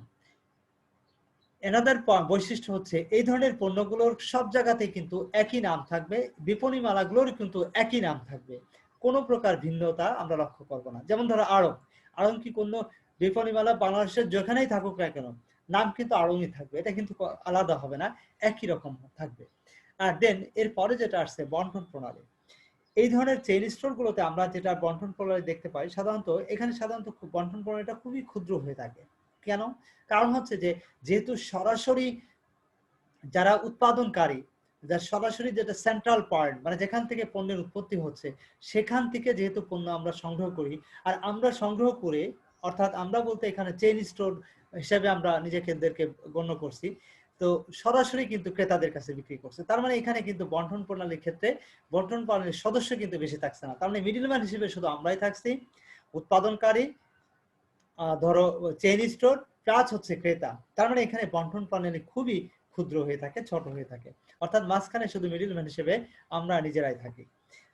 S1: এনাদার বৈশিষ্ট্য হচ্ছে এই ধরনের পণ্যগুলোর সব জায়গাতেই কিন্তু একই নাম থাকবে, বিপণী মালাগুলোর কিন্তু একই নাম থাকবে, কোনো প্রকার ভিন্নতা আমরা লক্ষ্য করব না। যেমন ধরো আড়ং, আড়ং কি কোনো বিপণী মালা বাংলাদেশের যেখানেই থাকুক না কেন নাম কিন্তু আড়ংই থাকবে, এটা কিন্তু আলাদা হবে না, একই রকম থাকবে। আর দেন এরপরে যেটা আসছে বন্টন প্রণালী। এই ধরনের চেইন স্টোরগুলোতে আমরা যেটা বন্টন প্রণালী দেখতে পাই, সাধারণত এখানে সাধারণত বন্টন প্রণালীটা খুবই ক্ষুদ্র হয়ে থাকে। কেন? কারণ হচ্ছে যে যেহেতু সরাসরি যারা উৎপাদনকারী, যার সরাসরি যেটা সেন্ট্রাল পয়েন্ট, মানে যেখান থেকে পণ্যের উৎপত্তি হচ্ছে সেখান থেকে যেহেতু পণ্য আমরা সংগ্রহ করি, আর আমরা সংগ্রহ করে, অর্থাৎ আমরা বলতে এখানে চেইন স্টোর হিসেবে আমরা নিজেদেরকে গণ্য করছি, তো সরাসরি কিন্তু ক্রেতাদের কাছে বিক্রি করছে। তার মানে এখানে কিন্তু বন্টন প্রণালীর ক্ষেত্রে বন্টন প্রণালীর সদস্য কিন্তু বেশি থাকছে না, তার মানে মিডলম্যান হিসেবে শুধু আমরাই থাকছি, উৎপাদনকারী, ধরো চেইন স্টোর প্লাস হচ্ছে ক্রেতা। তার মানে এখানে বন্টন প্রণালী খুবই ক্ষুদ্র হয়ে থাকে, ছোট হয়ে থাকে, অর্থাৎ মাঝখানে শুধু মিডলম্যান হিসেবে আমরা নিজেরাই থাকি,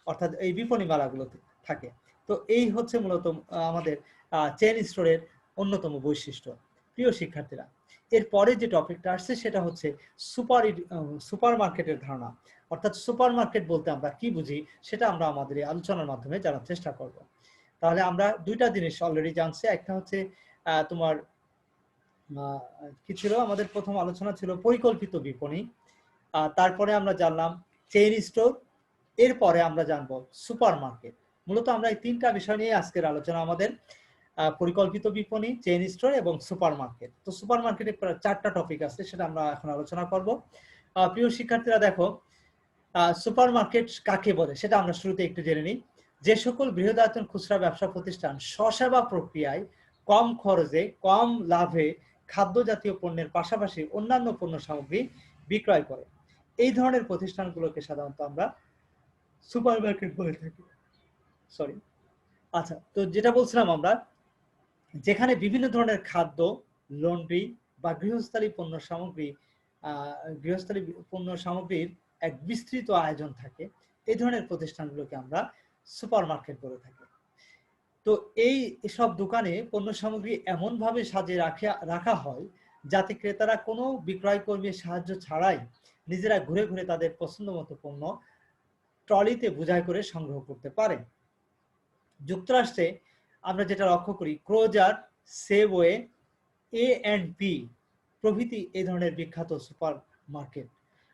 S1: অর্থাৎ এই বিপণী মালাগুলোতে থাকে। তো এই হচ্ছে মূলত আমাদের চেইন স্টোরের অন্যতম বৈশিষ্ট্য। প্রিয় শিক্ষার্থীরা, এরপরে যে টপিকটা আসছে সেটা হচ্ছে সুপার মার্কেটের ধারণা, অর্থাৎ সুপার মার্কেট বলতে আমরা কি বুঝি সেটা আমরা আমাদের এই আলোচনার মাধ্যমে জানার চেষ্টা করব। তাহলে আমরা দুইটা জিনিস অলরেডি জানছি, একটা হচ্ছে তোমার কি ছিল, আমাদের প্রথম আলোচনা ছিল পরিকল্পিত বিপণী, তারপরে আমরা জানলাম চেইন স্টোর, এরপরে আমরা জানবো সুপার মার্কেট। মূলত আমরা এই তিনটা বিষয় নিয়ে আজকের আলোচনা আমাদের, পরিকল্পিত বিপণী, চেইন স্টোর এবং সুপার মার্কেট। তো সুপার মার্কেটে চারটা টপিক আছে, সেটা আমরা এখন আলোচনা করব। প্রিয় শিক্ষার্থীরা দেখো, সুপার মার্কেট কাকে বলে সেটা আমরা শুরুতে একটু জেনে নিই। যে সকল বৃহদায়তন খুচরা ব্যবসা প্রতিষ্ঠান স্বসেবা প্রক্রিয়ায় কম খরচে কম লাভে খাদ্য জাতীয় পণ্যের পাশাপাশি অন্যান্য পণ্য সামগ্রী বিক্রয় করে, এই ধরনের প্রতিষ্ঠানগুলোকে সাধারণত আমরা সুপার মার্কেট বলে থাকি। সরি, আচ্ছা, তো যেটা বলছিলাম আমরা, যেখানে বিভিন্ন ধরনের খাদ্য, লন্ড্রি বা গৃহস্থালী পণ্য সামগ্রীর এক বিস্তৃত আয়োজন থাকে, এই ধরনের প্রতিষ্ঠানগুলোকে আমরা সুপার মার্কেট বলে থাকি। তো এই সব দোকানে পণ্য সামগ্রী এমন ভাবে সাজিয়ে রাখা হয় যাতে ক্রেতারা কোনো বিক্রয় কর্মীর সাহায্য ছাড়াই নিজেরা ঘুরে ঘুরে তাদের পছন্দ মতো পণ্য ট্রলিতে বোঝাই করে সংগ্রহ করতে পারে। যুক্তরাষ্ট্রে আমরা যেটা লক্ষ্য করি, ক্রোজার, সেভওয়ে, A&P প্রভৃতি এই ধরনের বিখ্যাত সুপার মার্কেট।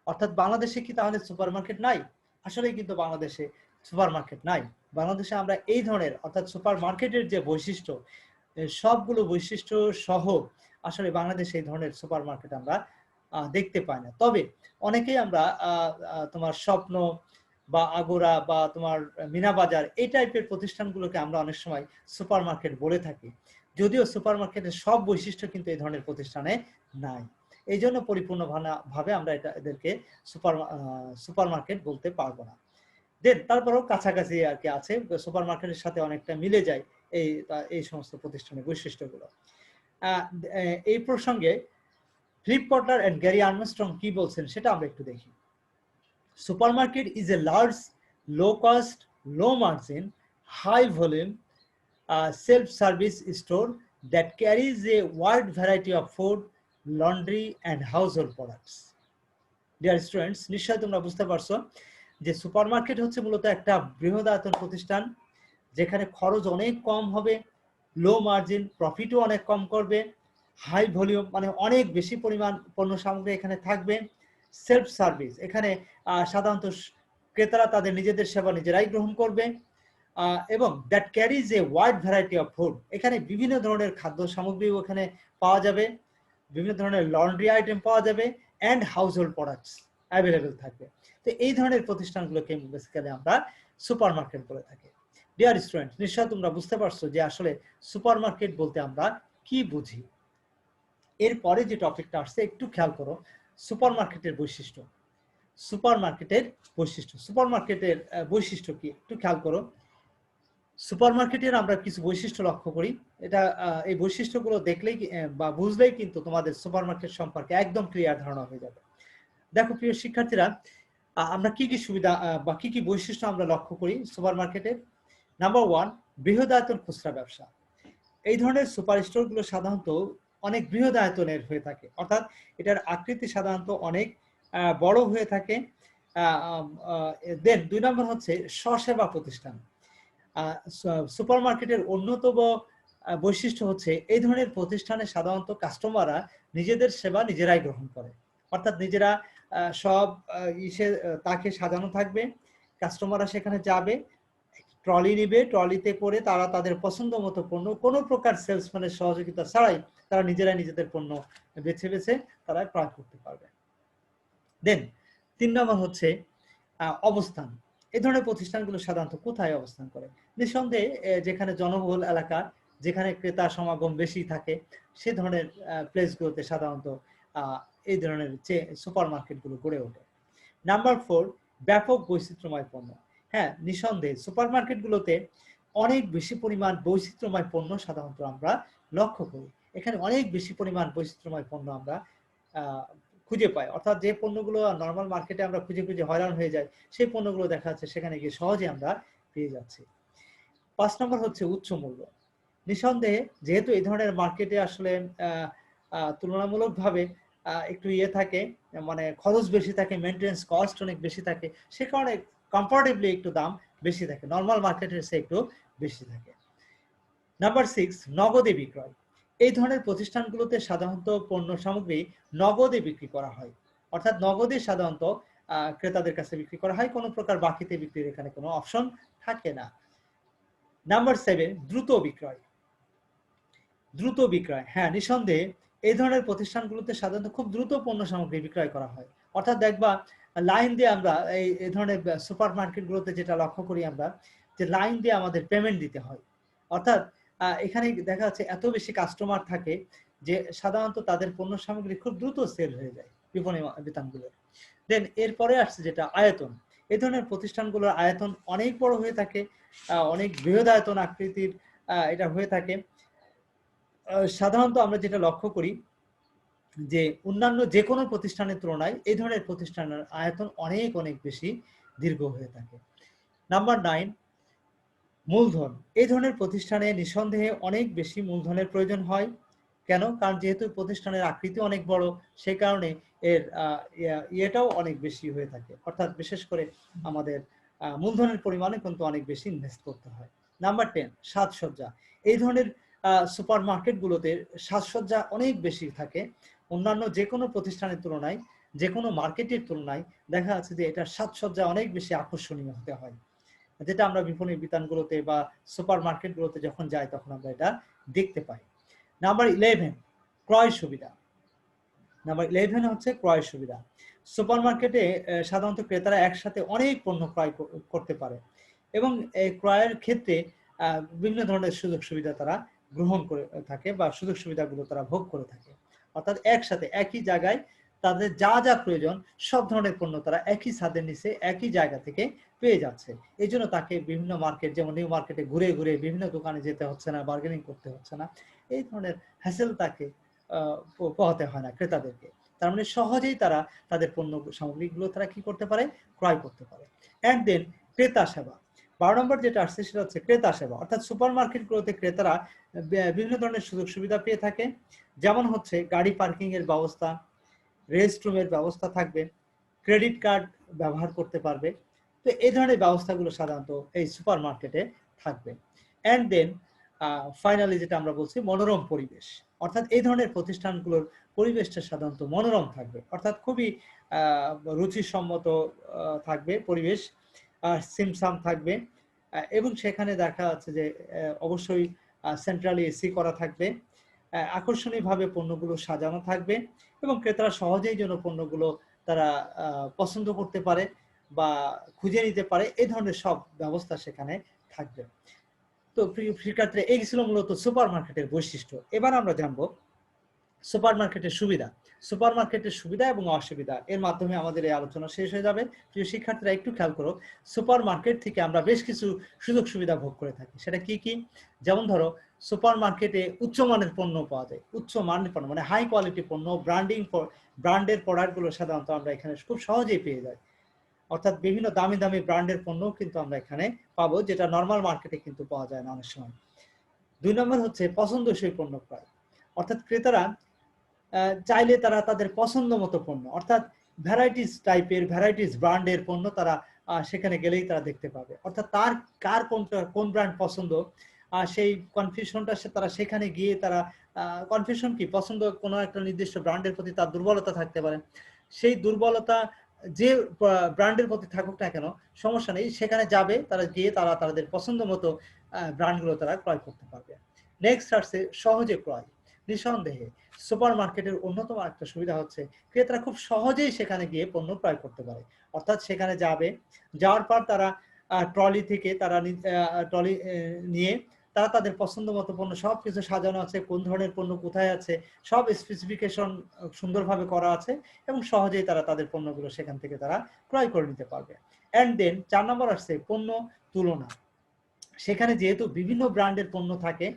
S1: অর্থাৎ বাংলাদেশে কি তাহলে সুপার মার্কেট নাই? আসলে কিন্তু বাংলাদেশে সুপার মার্কেট নাই। বাংলাদেশে আমরা এই ধরনের অর্থাৎ সুপার মার্কেটের যে বৈশিষ্ট্য, সবগুলো বৈশিষ্ট্য সহ আসলে বাংলাদেশে এই ধরনের সুপার মার্কেট আমরা দেখতে পাই না। তবে অনেকেই আমরা তোমার স্বপ্ন বা আগোরা বা তোমার মিনা বাজার এই টাইপের প্রতিষ্ঠানগুলোকে আমরা অনেক সময় সুপার মার্কেট বলে থাকি, যদিও সুপার মার্কেটের সব বৈশিষ্ট্য কিন্তু এই ধরনের প্রতিষ্ঠানে নাই। এই জন্য পরিপূর্ণভাবে আমরা এদেরকে সুপার মার্কেট বলতে পারবো না। দেন তারপরেও কাছাকাছি আর কি আছে, সুপার মার্কেটের সাথে অনেকটা মিলে যায় এই সমস্ত প্রতিষ্ঠানের বৈশিষ্ট্যগুলো। এই প্রসঙ্গে Philip Kotler and Gary Armstrong কি বলছেন সেটা আমরা একটু দেখি। Supermarket is a large, low-cost, low-margin, high-volume self-service store that carries a wide variety of food, laundry, and household products. Dear students, নিশ্চয়ই তোমরা বুঝতে পারছো যে সুপারমার্কেট হচ্ছে মূলত একটা বৃহদায়তন প্রতিষ্ঠান, যেখানে খরচ অনেক কম হবে, লো মার্জিন, প্রফিটও অনেক কম করবে, হাই ভলিউম মানে অনেক বেশি পরিমাণ পণ্য সামগ্রী এখানে থাকবে, সেলফ সার্ভিস, এখানে সাধারণত ক্রেতারা তাদের নিজেদের সেবা নিজেরাই গ্রহণ করবে, এবং that caries a wide variety of food, এখানে বিভিন্ন ধরনের খাদ্য সামগ্রীও এখানে পাওয়া যাবে, বিভিন্ন ধরনের লন্ড্রি আইটেম পাওয়া যাবে, অ্যান্ড হাউসহোল্ড প্রোডাক্টস অ্যাভেলেবেল থাকবে। তো এই ধরনের প্রতিষ্ঠানগুলোকে বেসিক্যালি আমরা সুপার মার্কেট বলে থাকি। ডিয়ার স্টুডেন্ট, নিশ্চয় তোমরা বুঝতে পারছো যে আসলে সুপার মার্কেট বলতে আমরা কি বুঝি। এরপরে যে টপিকটা আসছে একটু খেয়াল করো, সুপার মার্কেটের বৈশিষ্ট্য। সুপার মার্কেটের বৈশিষ্ট্য, সুপার মার্কেটের বৈশিষ্ট্য কি একটু খেয়াল করো। সুপার মার্কেটের আমরা কিছু বৈশিষ্ট্য লক্ষ্য করি, এটা এই বৈশিষ্ট্যগুলো দেখলেই বা বুঝলেই কিন্তু তোমাদের সুপার মার্কেট সম্পর্কে একদম ক্লিয়ার ধারণা হয়ে যাবে। দেখো প্রিয় শিক্ষার্থীরা, আমরা কি কি সুবিধা বা কি কি বৈশিষ্ট্য আমরা লক্ষ্য করি সুপার মার্কেটের। নাম্বার 1, বৃহদায়তন খুচরা ব্যবসা। এই ধরনের সুপার স্টোরগুলো সাধারণত অনেক বৃহদায়তনের হয়ে থাকে, অর্থাৎ এটার আকৃতি সাধারণত অনেক বড় হয়ে থাকে। দেন 2 নম্বর হচ্ছে স্বসেবা প্রতিষ্ঠান। সুপার মার্কেটের অন্যতম বৈশিষ্ট্য হচ্ছে এই ধরনের প্রতিষ্ঠানে সাধারণত কাস্টমাররা নিজেদের সেবা নিজেরাই গ্রহণ করে, অর্থাৎ নিজেরা সব তাকে সাজানো থাকবে, কাস্টমাররা সেখানে যাবে, ট্রলি নিবে, ট্রলিতে করে তারা তাদের পছন্দ মতো পণ্য কোনো প্রকার সেলসম্যানের সহযোগিতা ছাড়াই তারা নিজেরাই নিজেদের পণ্য বেছে বেছে তারা ক্রয় করতে পারবে। দেন 3 নম্বর হচ্ছে অবস্থান। এই ধরনের প্রতিষ্ঠানগুলো সাধারণত কোথায় অবস্থান করে? নিঃসন্দেহে যেখানে জনবহুল এলাকা, যেখানে ক্রেতা সমাগম বেশি থাকে, সে ধরনের প্লেসগুলোতে সাধারণত এই ধরনের যে সুপার মার্কেটগুলো গড়ে ওঠে। নাম্বার 4, ব্যাপক বৈচিত্র্যময় পণ্য। হ্যাঁ, নিঃসন্দেহে সুপার মার্কেটগুলোতে অনেক বেশি পরিমাণ বৈচিত্র্যময় পণ্য সাধারণত আমরা লক্ষ্য করি। এখানে অনেক বেশি পরিমাণ বৈচিত্র্যময় পণ্য আমরা খুঁজে পাই, অর্থাৎ যে পণ্যগুলো নর্মাল মার্কেটে আমরা খুঁজে খুঁজে হয়রান হয়ে যাই, সেই পণ্যগুলো দেখা যাচ্ছে সেখানে গিয়ে সহজে আমরা পেয়ে যাচ্ছি। 5 নম্বর হচ্ছে উচ্চ মূল্য। নিঃসন্দেহে যেহেতু এই ধরনের মার্কেটে আসলে তুলনামূলকভাবে একটু থাকে, মানে খরচ বেশি থাকে, মেইনটেনেন্স কস্ট অনেক বেশি থাকে, সে কারণে কম্পারেটিভলি একটু দাম বেশি থাকে, নর্মাল মার্কেটের চেয়ে একটু বেশি থাকে। নাম্বার 6, নগদে বিক্রয়। এই ধরনের প্রতিষ্ঠানগুলোতে সাধারণত পণ্য সামগ্রী নগদে বিক্রি করা হয়, অর্থাৎ নগদে সাধারণত ক্রেতাদের কাছে বিক্রি করা হয়, কোনো প্রকার বাকিতে বিক্রির এখানে কোনো অপশন থাকে না। নাম্বার 7, দ্রুত বিক্রয়। দ্রুত বিক্রয়, হ্যাঁ, নিঃসন্দেহে এই ধরনের প্রতিষ্ঠানগুলোতে সাধারণত খুব দ্রুত পণ্য সামগ্রী বিক্রয় করা হয়, অর্থাৎ দেখবা লাইন দিয়ে আমরা এই ধরনের সুপার মার্কেটগুলোতে যেটা লক্ষ্য করি আমরা, যে লাইন দিয়ে আমাদের পেমেন্ট দিতে হয়, অর্থাৎ এখানে দেখা যাচ্ছে এত বেশি কাস্টমার থাকে যে সাধারণত তাদের পণ্য সামগ্রী খুব দ্রুত সেল হয়ে যায় বিপণী বিতানগুলো। দেন এরপরে আসছে যেটা আয়তন। এই ধরনের প্রতিষ্ঠানগুলোর আয়তন অনেক বড় হয়ে থাকে, অনেক বৃহদায়তন আকৃতির এটা হয়ে থাকে। সাধারণত আমরা যেটা লক্ষ্য করি যে অন্যান্য যে কোনো প্রতিষ্ঠানের তুলনায় এই ধরনের প্রতিষ্ঠানের আয়তন অনেক অনেক বেশি দীর্ঘ হয়ে থাকে। নাম্বার 9, মূলধন। এই ধরনের প্রতিষ্ঠানে নিঃসন্দেহে অনেক বেশি মূলধনের প্রয়োজন হয়, কেন? কারণ যেহেতু প্রতিষ্ঠানের আকৃতি অনেক বড়, সেই কারণে এর ইয়েটাও অনেক বেশি হয়ে থাকে। অর্থাৎ বিশেষ করে আমাদের মূলধনের পরিমাণে কিন্তু অনেক বেশি ইনভেস্ট করতে হয়। নাম্বার 10, সাজসজ্জা। এই ধরনের সুপার মার্কেটগুলোতে সাজসজ্জা অনেক বেশি থাকে। অন্যান্য যে কোনো প্রতিষ্ঠানের তুলনায়, যে কোনো মার্কেটের তুলনায় দেখা যাচ্ছে যে এটার সাজসজ্জা অনেক বেশি আকর্ষণীয় হতে হয়, যেটা আমরা বিপণী বিতানগুলোতে বা সুপার মার্কেটগুলোতে যখন যাই তখন আমরা এটা দেখতে পাই। নাম্বার 11, ক্রয় সুবিধা। নাম্বার 11 হচ্ছে ক্রয় সুবিধা। সুপার মার্কেটে সাধারণত ক্রেতারা একসাথে অনেক পণ্য ক্রয় করতে পারে এবং এই ক্রয়ের ক্ষেত্রে বিভিন্ন ধরনের সুযোগ সুবিধা তারা গ্রহণ করে থাকে বা সুযোগ সুবিধাগুলো তারা ভোগ করে থাকে। অর্থাৎ একসাথে একই জায়গায় তাদের যা যা প্রয়োজন সব ধরনের পণ্য তারা একই ছাদের নিচে একই জায়গা থেকে পেয়ে যাচ্ছে। এই জন্য তাকে বিভিন্ন মার্কেট, যেমন নিউ মার্কেটে ঘুরে ঘুরে বিভিন্ন দোকানে যেতে হচ্ছে না, বার্গেনিং করতে হচ্ছে না। এই ধরনের হ্যাসেল তাকে পোহাতে হয় না ক্রেতাদেরকে। তার মানে সহজেই তারা তাদের পণ্য সামগ্রীগুলো তারা কি করতে পারে, ক্রয় করতে পারে। অ্যান্ড দেন ক্রেতা সেবা। 12 নম্বর যেটা আসছে সেটা হচ্ছে ক্রেতা সেবা। অর্থাৎ সুপার মার্কেটগুলোতে ক্রেতারা বিভিন্ন ধরনের সুযোগ সুবিধা পেয়ে থাকে। যেমন হচ্ছে গাড়ি পার্কিং এর ব্যবস্থা, রেস্টরুমের ব্যবস্থা থাকবে, ক্রেডিট কার্ড ব্যবহার করতে পারবে। তো এই ধরনের ব্যবস্থাগুলো সাধারণত এই সুপার মার্কেটে থাকবে। অ্যান্ড দেন ফাইনালি যেটা আমরা বলছি মনোরম পরিবেশ। অর্থাৎ এই ধরনের প্রতিষ্ঠানগুলোর পরিবেশটা সাধারণত মনোরম থাকবে, অর্থাৎ খুবই রুচিসম্মত থাকবে পরিবেশ, সিমসাম থাকবে এবং সেখানে দেখা যাচ্ছে যে অবশ্যই সেন্ট্রালি এসি করা থাকবে, আকর্ষণীয়ভাবে পণ্যগুলো সাজানো থাকবে এবং ক্রেতারা সহজেই যেন পণ্যগুলো তারা পছন্দ করতে পারে বা খুঁজে নিতে পারে, এই ধরনের সব ব্যবস্থা সেখানে থাকবে। তো শিক্ষার্থীরা এই ছিল মূলত সুপার মার্কেটের বৈশিষ্ট্য। এবার আমরা জানবো সুপার মার্কেটের সুবিধা। সুপার মার্কেটের সুবিধা এবং অসুবিধা এর মাধ্যমে আমাদের এই আলোচনা শেষ হয়ে যাবে। প্রিয় শিক্ষার্থীরা একটু খেয়াল করো, সুপার মার্কেট থেকে আমরা বেশ কিছু সুযোগ সুবিধা ভোগ করে থাকি। সেটা কি কি? যেমন ধরো সুপার মার্কেটে উচ্চমানের পণ্য পাওয়া যায়, উচ্চমানের পণ্য মানে হাই কোয়ালিটি পণ্য, ব্র্যান্ডের প্রোডাক্টগুলো সাধারণত আমরা এখানে খুব সহজেই পেয়ে যাই। অর্থাৎ বিভিন্ন দামি দামি ব্র্যান্ডের পণ্য কিন্তু আমরা এখানে পাবো, যেটা নর্মাল মার্কেটে কিন্তু পাওয়া যায় না অনেক সময়। 2 নম্বর হচ্ছে পছন্দসই পণ্য ক্রয়। অর্থাৎ ক্রেতারা চাইলে তারা তাদের পছন্দ মতো পণ্য, অর্থাৎ ভ্যারাইটিস ব্র্যান্ডের পণ্য তারা সেখানে গেলেই তারা দেখতে পাবে। অর্থাৎ কার কোন ব্র্যান্ড পছন্দ, সেই কনফিউশনটা তারা সেখানে গিয়ে তারা কনফিউশন কি, পছন্দ কোনো একটা নির্দিষ্ট ব্র্যান্ডের প্রতি তার দুর্বলতা থাকতে পারে, সেই দুর্বলতা যে ব্র্যান্ডের প্রতি থাকুক না কেন সমস্যা নেই, সেখানে যাবে, তারা গিয়ে তারা তাদের পছন্দ মতো ব্র্যান্ডগুলো তারা ক্রয় করতে পারবে। নেক্সট আসছে সহজে ক্রয়। নিঃসন্দেহে সুপার মার্কেটের অন্যতম একটা সুবিধা হচ্ছে ক্রেতারা খুব সহজেই সেখানে গিয়ে পণ্য ক্রয় করতে পারে। অর্থাৎ সেখানে যাওয়ার পর তারা ট্রলি থেকে তারা ট্রলি নিয়ে তারা তাদের পছন্দ মতো পণ্য সবকিছু সাজানো আছে, কোন ধরনের পণ্য কোথায় আছে সব স্পেসিফিকেশন সুন্দরভাবে করা আছে এবং সহজেই তারা তাদের পণ্যগুলো সেখান থেকে তারা ক্রয় করে নিতে পারবে। অ্যান্ড দেন 4 নম্বর আসছে পণ্য তুলনা। সেখানে যেহেতু বিভিন্ন ব্র্যান্ডের পণ্য থাকে,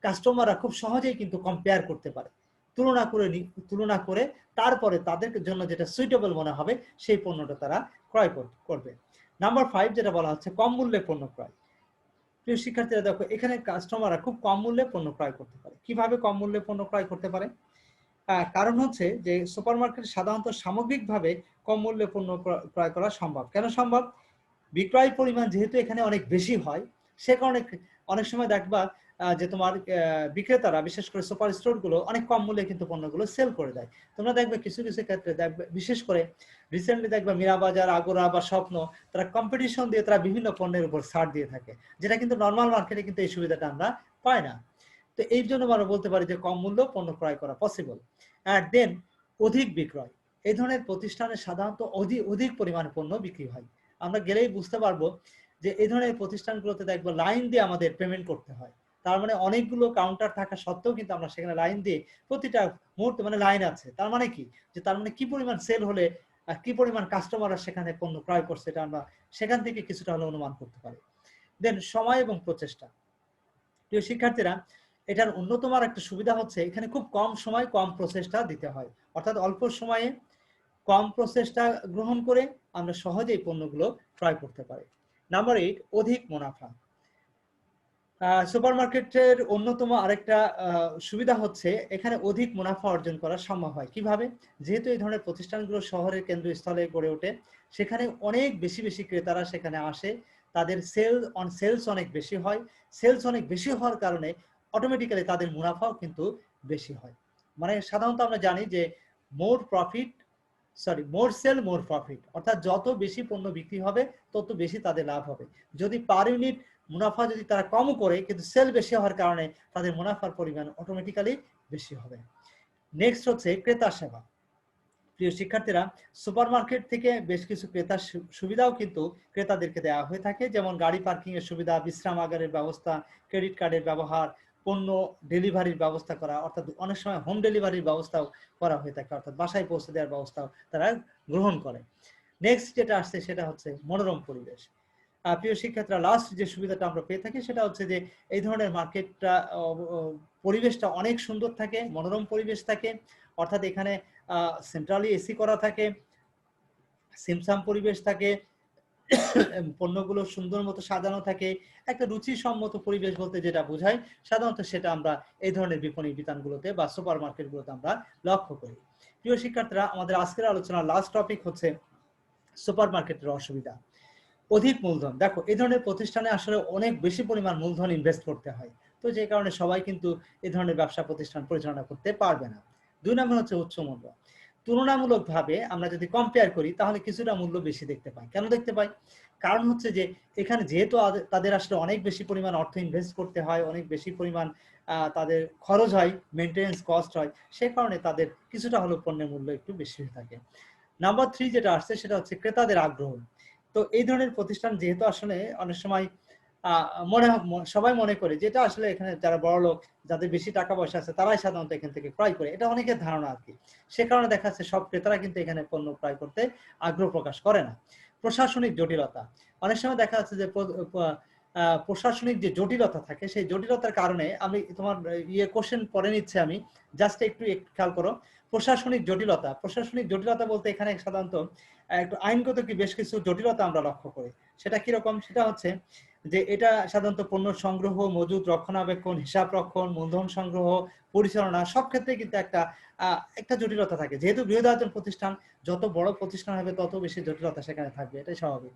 S1: কাস্টমাররা খুব সহজেই কিন্তু কম্পেয়ার করতে পারে, তুলনা করে তারপরে তাদের জন্য যেটা সুইটেবল মনে হবে সেই পণ্যটা তারা ক্রয় করবে। নাম্বার 5 যেটা বলা হচ্ছে কম মূল্যে পণ্য ক্রয়। প্রিয় শিক্ষার্থীরা দেখো, এখানে কাস্টমাররা খুব কম মূল্যে পণ্য ক্রয় করতে পারে। কিভাবে কম মূল্যে পণ্য ক্রয় করতে পারে? কারণ হচ্ছে যে সুপার মার্কেট সাধারণত সামগ্রিকভাবে কম মূল্যে পণ্য ক্রয় করা সম্ভব। কেন সম্ভব? বিক্রয় পরিমাণ যেহেতু এখানে অনেক বেশি হয়, সে কারণে অনেক সময় দেখবা যে তোমার বিক্রেতারা বিশেষ করে সুপার স্টোর গুলো অনেক কম মূল্যে কিন্তু পণ্যগুলো সেল করে দেয়। তোমরা দেখবে কিছু কিছু ক্ষেত্রে দেখবে, বিশেষ করে রিসেন্টলি দেখবে মীরাবাজার, আগোরা বা স্বপ্ন, তারা কম্পিটিশন দিয়ে তারা বিভিন্ন পণ্যের উপর ছাড় দিয়ে থাকে, যেটা কিন্তু নর্মাল মার্কেটে কিন্তু এই সুবিধাটা আমরা পাই না। তো এই জন্য আমরা বলতে পারি যে কম মূল্য পণ্য ক্রয় করা পসিবল। আর দেন অধিক বিক্রয়। এই ধরনের প্রতিষ্ঠানে সাধারণত অধিক পরিমাণ পণ্য বিক্রি হয়। আমরা গেলেই বুঝতে পারবো যে এই ধরনের প্রতিষ্ঠানগুলোতে দেখবো লাইন দিয়ে আমাদের পেমেন্ট করতে হয়। তার মানে অনেকগুলো কাউন্টার থাকা সত্ত্বেও কিন্তু আমরা সেখানে লাইন দিয়ে প্রতিটা মুহূর্তে মানে লাইন আছে। তার মানে কি, যে তার মানে কি পরিমাণ সেল হলে কি পরিমাণ কাস্টমাররা সেখানে পণ্য ক্রয় করছে, এটা আমরা সেখান থেকে কিছুটা হলে অনুমান করতে পারি। দেন সময় এবং প্রচেষ্টা। প্রিয় শিক্ষার্থীরা, এটার অন্যতম আর একটা সুবিধা হচ্ছে এখানে খুব কম সময় কম প্রচেষ্টা দিতে হয়। অর্থাৎ অল্প সময়ে কম প্রচেষ্টা গ্রহণ করে আমরা সহজেই পণ্যগুলো ক্রয় করতে পারি। নাম্বার 8 অধিক মুনাফা। সুপারমার্কেটের অন্যতম আরেকটা সুবিধা হচ্ছে এখানে অধিক মুনাফা অর্জন করা সম্ভব হয় কিভাবে, যেহেতু এই ধরনের প্রতিষ্ঠানগুলো শহরের কেন্দ্রস্থলে গড়ে ওঠে, সেখানে অনেক বেশি বেশি ক্রেতারা সেখানে আসে, তাদের সেলস অনেক বেশি হয়, সেলস অনেক বেশি হওয়ার কারণে অটোমেটিক্যালি তাদের মুনাফাও কিন্তু বেশি হয়। মানে সাধারণত আমরা জানি যে মোর সেল মোর প্রফিট, অর্থাৎ যত বেশি পণ্য বিক্রি হবে তত বেশি তাদের লাভ হবে। যদি পার ইউনিট মুনাফা যদি তারা কম করে কিন্তু সেল বেশি হওয়ার কারণে তাদের মুনাফার পরিমাণ অটোমেটিক্যালি বেশি হবে। নেক্সট হচ্ছে ক্রেতা সেবা। প্রিয় শিক্ষার্থীরা, সুপারমার্কেট থেকে বেশ কিছু ক্রেতার সুবিধাও কিন্তু ক্রেতাদেরকে দেওয়া হয়ে থাকে, যেমন গাড়ি পার্কিং এর সুবিধা, বিশ্রামাগারের ব্যবস্থা, ক্রেডিট কার্ডের ব্যবহার, পণ্য ডেলিভারির ব্যবস্থা করা, অর্থাৎ অনেক সময় হোম ডেলিভারির ব্যবস্থাও করা হয়ে থাকে, অর্থাৎ বাসায় পৌঁছে দেওয়ার ব্যবস্থাও তারা গ্রহণ করে। নেক্সট যেটা আসছে সেটা হচ্ছে মনোরম পরিবেশ। প্রিয় শিক্ষার্থীরা, লাস্ট যে সুবিধাটা আমরা পেয়ে থাকি সেটা হচ্ছে যে এই ধরনের মার্কেটটা পরিবেশটা অনেক সুন্দর থাকে, মনোরম পরিবেশ থাকে, অর্থাৎ এখানে সেন্ট্রালি এসি করা থাকে, সিমসাম পরিবেশ থাকে, পণ্যগুলো সুন্দর মতো সাজানো থাকে, একটা রুচিসম্মত পরিবেশ বলতে যেটা বোঝায় সাধারণত সেটা আমরা এই ধরনের বিপণী বিতানগুলোতে বা সুপার মার্কেটগুলোতে আমরা লক্ষ্য করি। প্রিয় শিক্ষার্থীরা, আমাদের আজকের আলোচনার লাস্ট টপিক হচ্ছে সুপার মার্কেটের অসুবিধা। অধিক মূলধন। দেখো, এই ধরনের প্রতিষ্ঠানে আসলে অনেক বেশি পরিমাণ মূলধন ইনভেস্ট করতে হয়, তো যে কারণে সবাই কিন্তু এই ধরনের ব্যবসা প্রতিষ্ঠান পরিচালনা করতে পারবে না। 2 নম্বর হচ্ছে উচ্চ মূল্য। তুলনামূলকভাবে আমরা যদি কম্পেয়ার করি তাহলে কিছুটা মূল্য বেশি দেখতে পাই। কেন দেখতে পাই? কারণ হচ্ছে যে এখানে যেহেতু তাদের আসলে অনেক বেশি পরিমাণ অর্থ ইনভেস্ট করতে হয়, অনেক বেশি পরিমাণ তাদের খরচ হয়, মেইনটেনেন্স কস্ট হয়, সে কারণে তাদের কিছুটা হলেও পণ্যের মূল্য একটু বেশি হয়ে থাকে। নাম্বার 3 যেটা আসছে সেটা হচ্ছে ক্রেতাদের আগ্রহ। তো এই ধরনের প্রতিষ্ঠান যেহেতু আসলে অনেক সময় সবাই মনে করে যেটা আসলে এখানে যারা বড় লোক, যাদের বেশি টাকা পয়সা আছে তারাই সাধারণত এখান থেকে ক্রয় করে, এটা অনেকের ধারণা আর কি। সে কারণে দেখা যাচ্ছে সব ক্রেতারা কিন্তু এখানে পণ্য ক্রয় করতে আগ্রহ প্রকাশ করে না। প্রশাসনিক জটিলতা। অনেক সময় দেখা যাচ্ছে যে প্রশাসনিক যে জটিলতা থাকে সেই জটিলতার কারণে, আমি তোমার কোশ্চেন পড়ে নিচ্ছে, আমি জাস্ট একটু খেয়াল করো। প্রশাসনিক জটিলতা বলতে এখানে সাধারণত একটু আইনগত কি বেশ কিছু জটিলতা আমরা লক্ষ্য করি। সেটা কিরকম? সেটা হচ্ছে যে এটা সাধারণত পণ্য সংগ্রহ, মজুত, রক্ষণাবেক্ষণ, হিসাব রক্ষণ, মূলধন সংগ্রহ, পরিচালনা সব ক্ষেত্রে কিন্তু একটা জটিলতা থাকে। যেহেতু বৃহদায়তন প্রতিষ্ঠান, যত বড় প্রতিষ্ঠান হবে তত বেশি জটিলতা সেখানে থাকবে, এটাই স্বাভাবিক।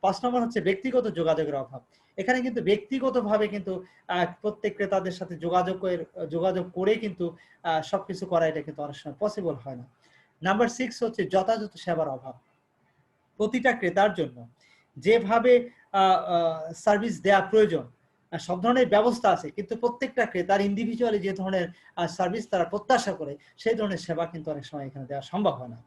S1: 5 নম্বর হচ্ছে ব্যক্তিগত যোগাযোগের অভাব। এখানে কিন্তু ব্যক্তিগতভাবে কিন্তু প্রত্যেক ক্রেতাদের সাথে যোগাযোগ করে কিন্তু সবকিছু করা, এটা কিন্তু অনেক সময় পসিবল হয় না। নাম্বার 6 হচ্ছে যথাযথ সেবার অভাব। প্রতিটা ক্রেতার জন্য যেভাবে সার্ভিস দেওয়া প্রয়োজন, সব ধরনের ব্যবস্থা আছে, কিন্তু প্রত্যেকটা ক্রেতার ইন্ডিভিজুয়ালি যে ধরনের সার্ভিস তারা প্রত্যাশা করে সেই ধরনের সেবা কিন্তু অনেক সময় এখানে দেওয়া সম্ভব হয় না।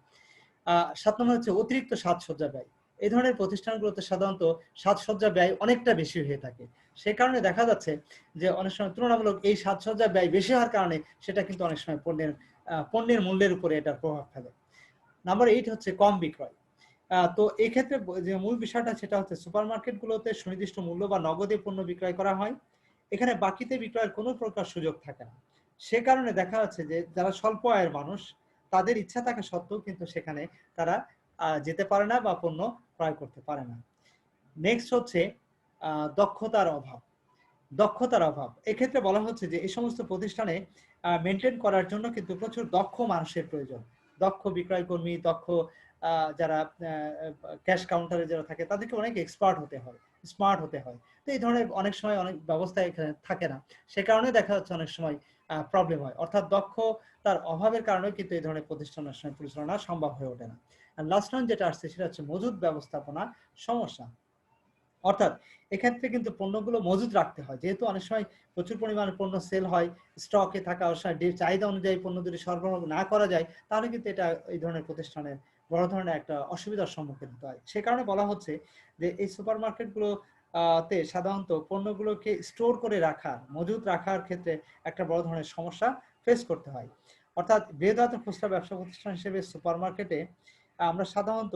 S1: 7 নম্বর হচ্ছে অতিরিক্ত সাজসজ্জা ব্যয়। এই ধরনের প্রতিষ্ঠানগুলোতে সাধারণত সাজসজ্জা ব্যয় অনেকটা বেশি হয়ে থাকে। সে কারণে দেখা যাচ্ছে যে অনেক সময় তুলনামূলক এই সাজসজ্জা ব্যয় বেশি হওয়ার কারণে সেটা কিন্তু অনেক সময় পণ্যের মূল্যের উপরে এটার প্রভাব ফেলে। নাম্বার 8 হচ্ছে কম বিক্রয়। তো এই ক্ষেত্রে যে মূল বিষয়টা সেটা হচ্ছে সুপারমার্কেটগুলোতে সুনির্দিষ্ট মূল্য বা নগদে পণ্য বিক্রয় করা হয়। এখানে বাকিতে বিক্রয়ের কোনো প্রকার সুযোগ থাকে না। সে কারণে দেখা যাচ্ছে যে যারা স্বল্প আয়ের মানুষ, তাদের ইচ্ছা থাকা সত্ত্বেও কিন্তু সেখানে তারা যেতে পারে না বা পণ্য ক্রয় করতে পারে না। নেক্সট হচ্ছে দক্ষতার অভাব। এক্ষেত্রে বলা হচ্ছে যে এই সমস্ত প্রতিষ্ঠানে মেনটেন করার জন্য কিন্তু প্রচুর দক্ষ মানুষের প্রয়োজন। দক্ষ বিক্রয় কর্মী, দক্ষ যারা ক্যাশ কাউন্টারে যারা থাকে তাদেরকে অনেক এক্সপার্ট হতে হয়, স্মার্ট হতে হয়। তো এই ধরনের অনেক সময় অনেক ব্যবস্থা এখানে থাকে না, সে কারণে দেখা যাচ্ছে অনেক সময় প্রবলেম হয়, অর্থাৎ দক্ষতার অভাবের কারণে কিন্তু এই ধরনের প্রতিষ্ঠানের সময় পরিচালনা সম্ভব হয়ে ওঠে না। আর লাস্ট ওয়ান যেটা আসছে সেটা হচ্ছে মজুদ ব্যবস্থাপনা সমস্যা। অর্থাৎ এক্ষেত্রে কিন্তু পণ্যগুলো মজুত রাখতে হয়, যেহেতু অনেক সময় প্রচুর পরিমাণে পণ্য সেল হয়, স্টকে থাকা চাহিদা অনুযায়ী পণ্য যদি সরবরাহ না করা যায় তাহলে কিন্তু এটা এই ধরনের প্রতিষ্ঠানের বড় ধরনের একটা অসুবিধার সম্মুখীন হতে হয়। সে কারণে বলা হচ্ছে যে এই সুপার মার্কেটগুলো তে সাধারণত পণ্যগুলোকে স্টোর করে রাখার, মজুত রাখার ক্ষেত্রে একটা বড় ধরনের সমস্যা ফেস করতে হয়। অর্থাৎ বৃহদায়তন খুচরা ব্যবসা প্রতিষ্ঠান হিসেবে সুপার মার্কেটে আমরা সাধারণত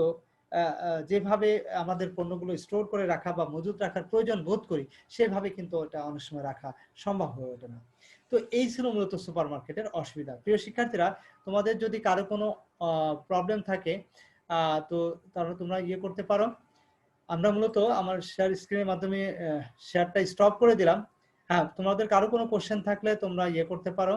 S1: যেভাবে আমাদের পণ্যগুলো স্টোর করে রাখা বা মজুত রাখার প্রয়োজন বোধ করি সেভাবে কিন্তু ওটা অনেক সময় রাখা সম্ভব হয়ে ওঠে না। তো এই ছিল মূলত সুপার মার্কেটের অসুবিধা। প্রিয় শিক্ষার্থীরা, তোমাদের যদি কারো কোনো প্রবলেম থাকে তো তাহলে তোমরা করতে পারো। আমরা মূলত আমার শেয়ার স্ক্রিনের মাধ্যমে শেয়ারটা স্টপ করে দিলাম। হ্যাঁ, তোমাদের কারো কোনো কোশ্চেন থাকলে তোমরা ইয়ে করতে পারো।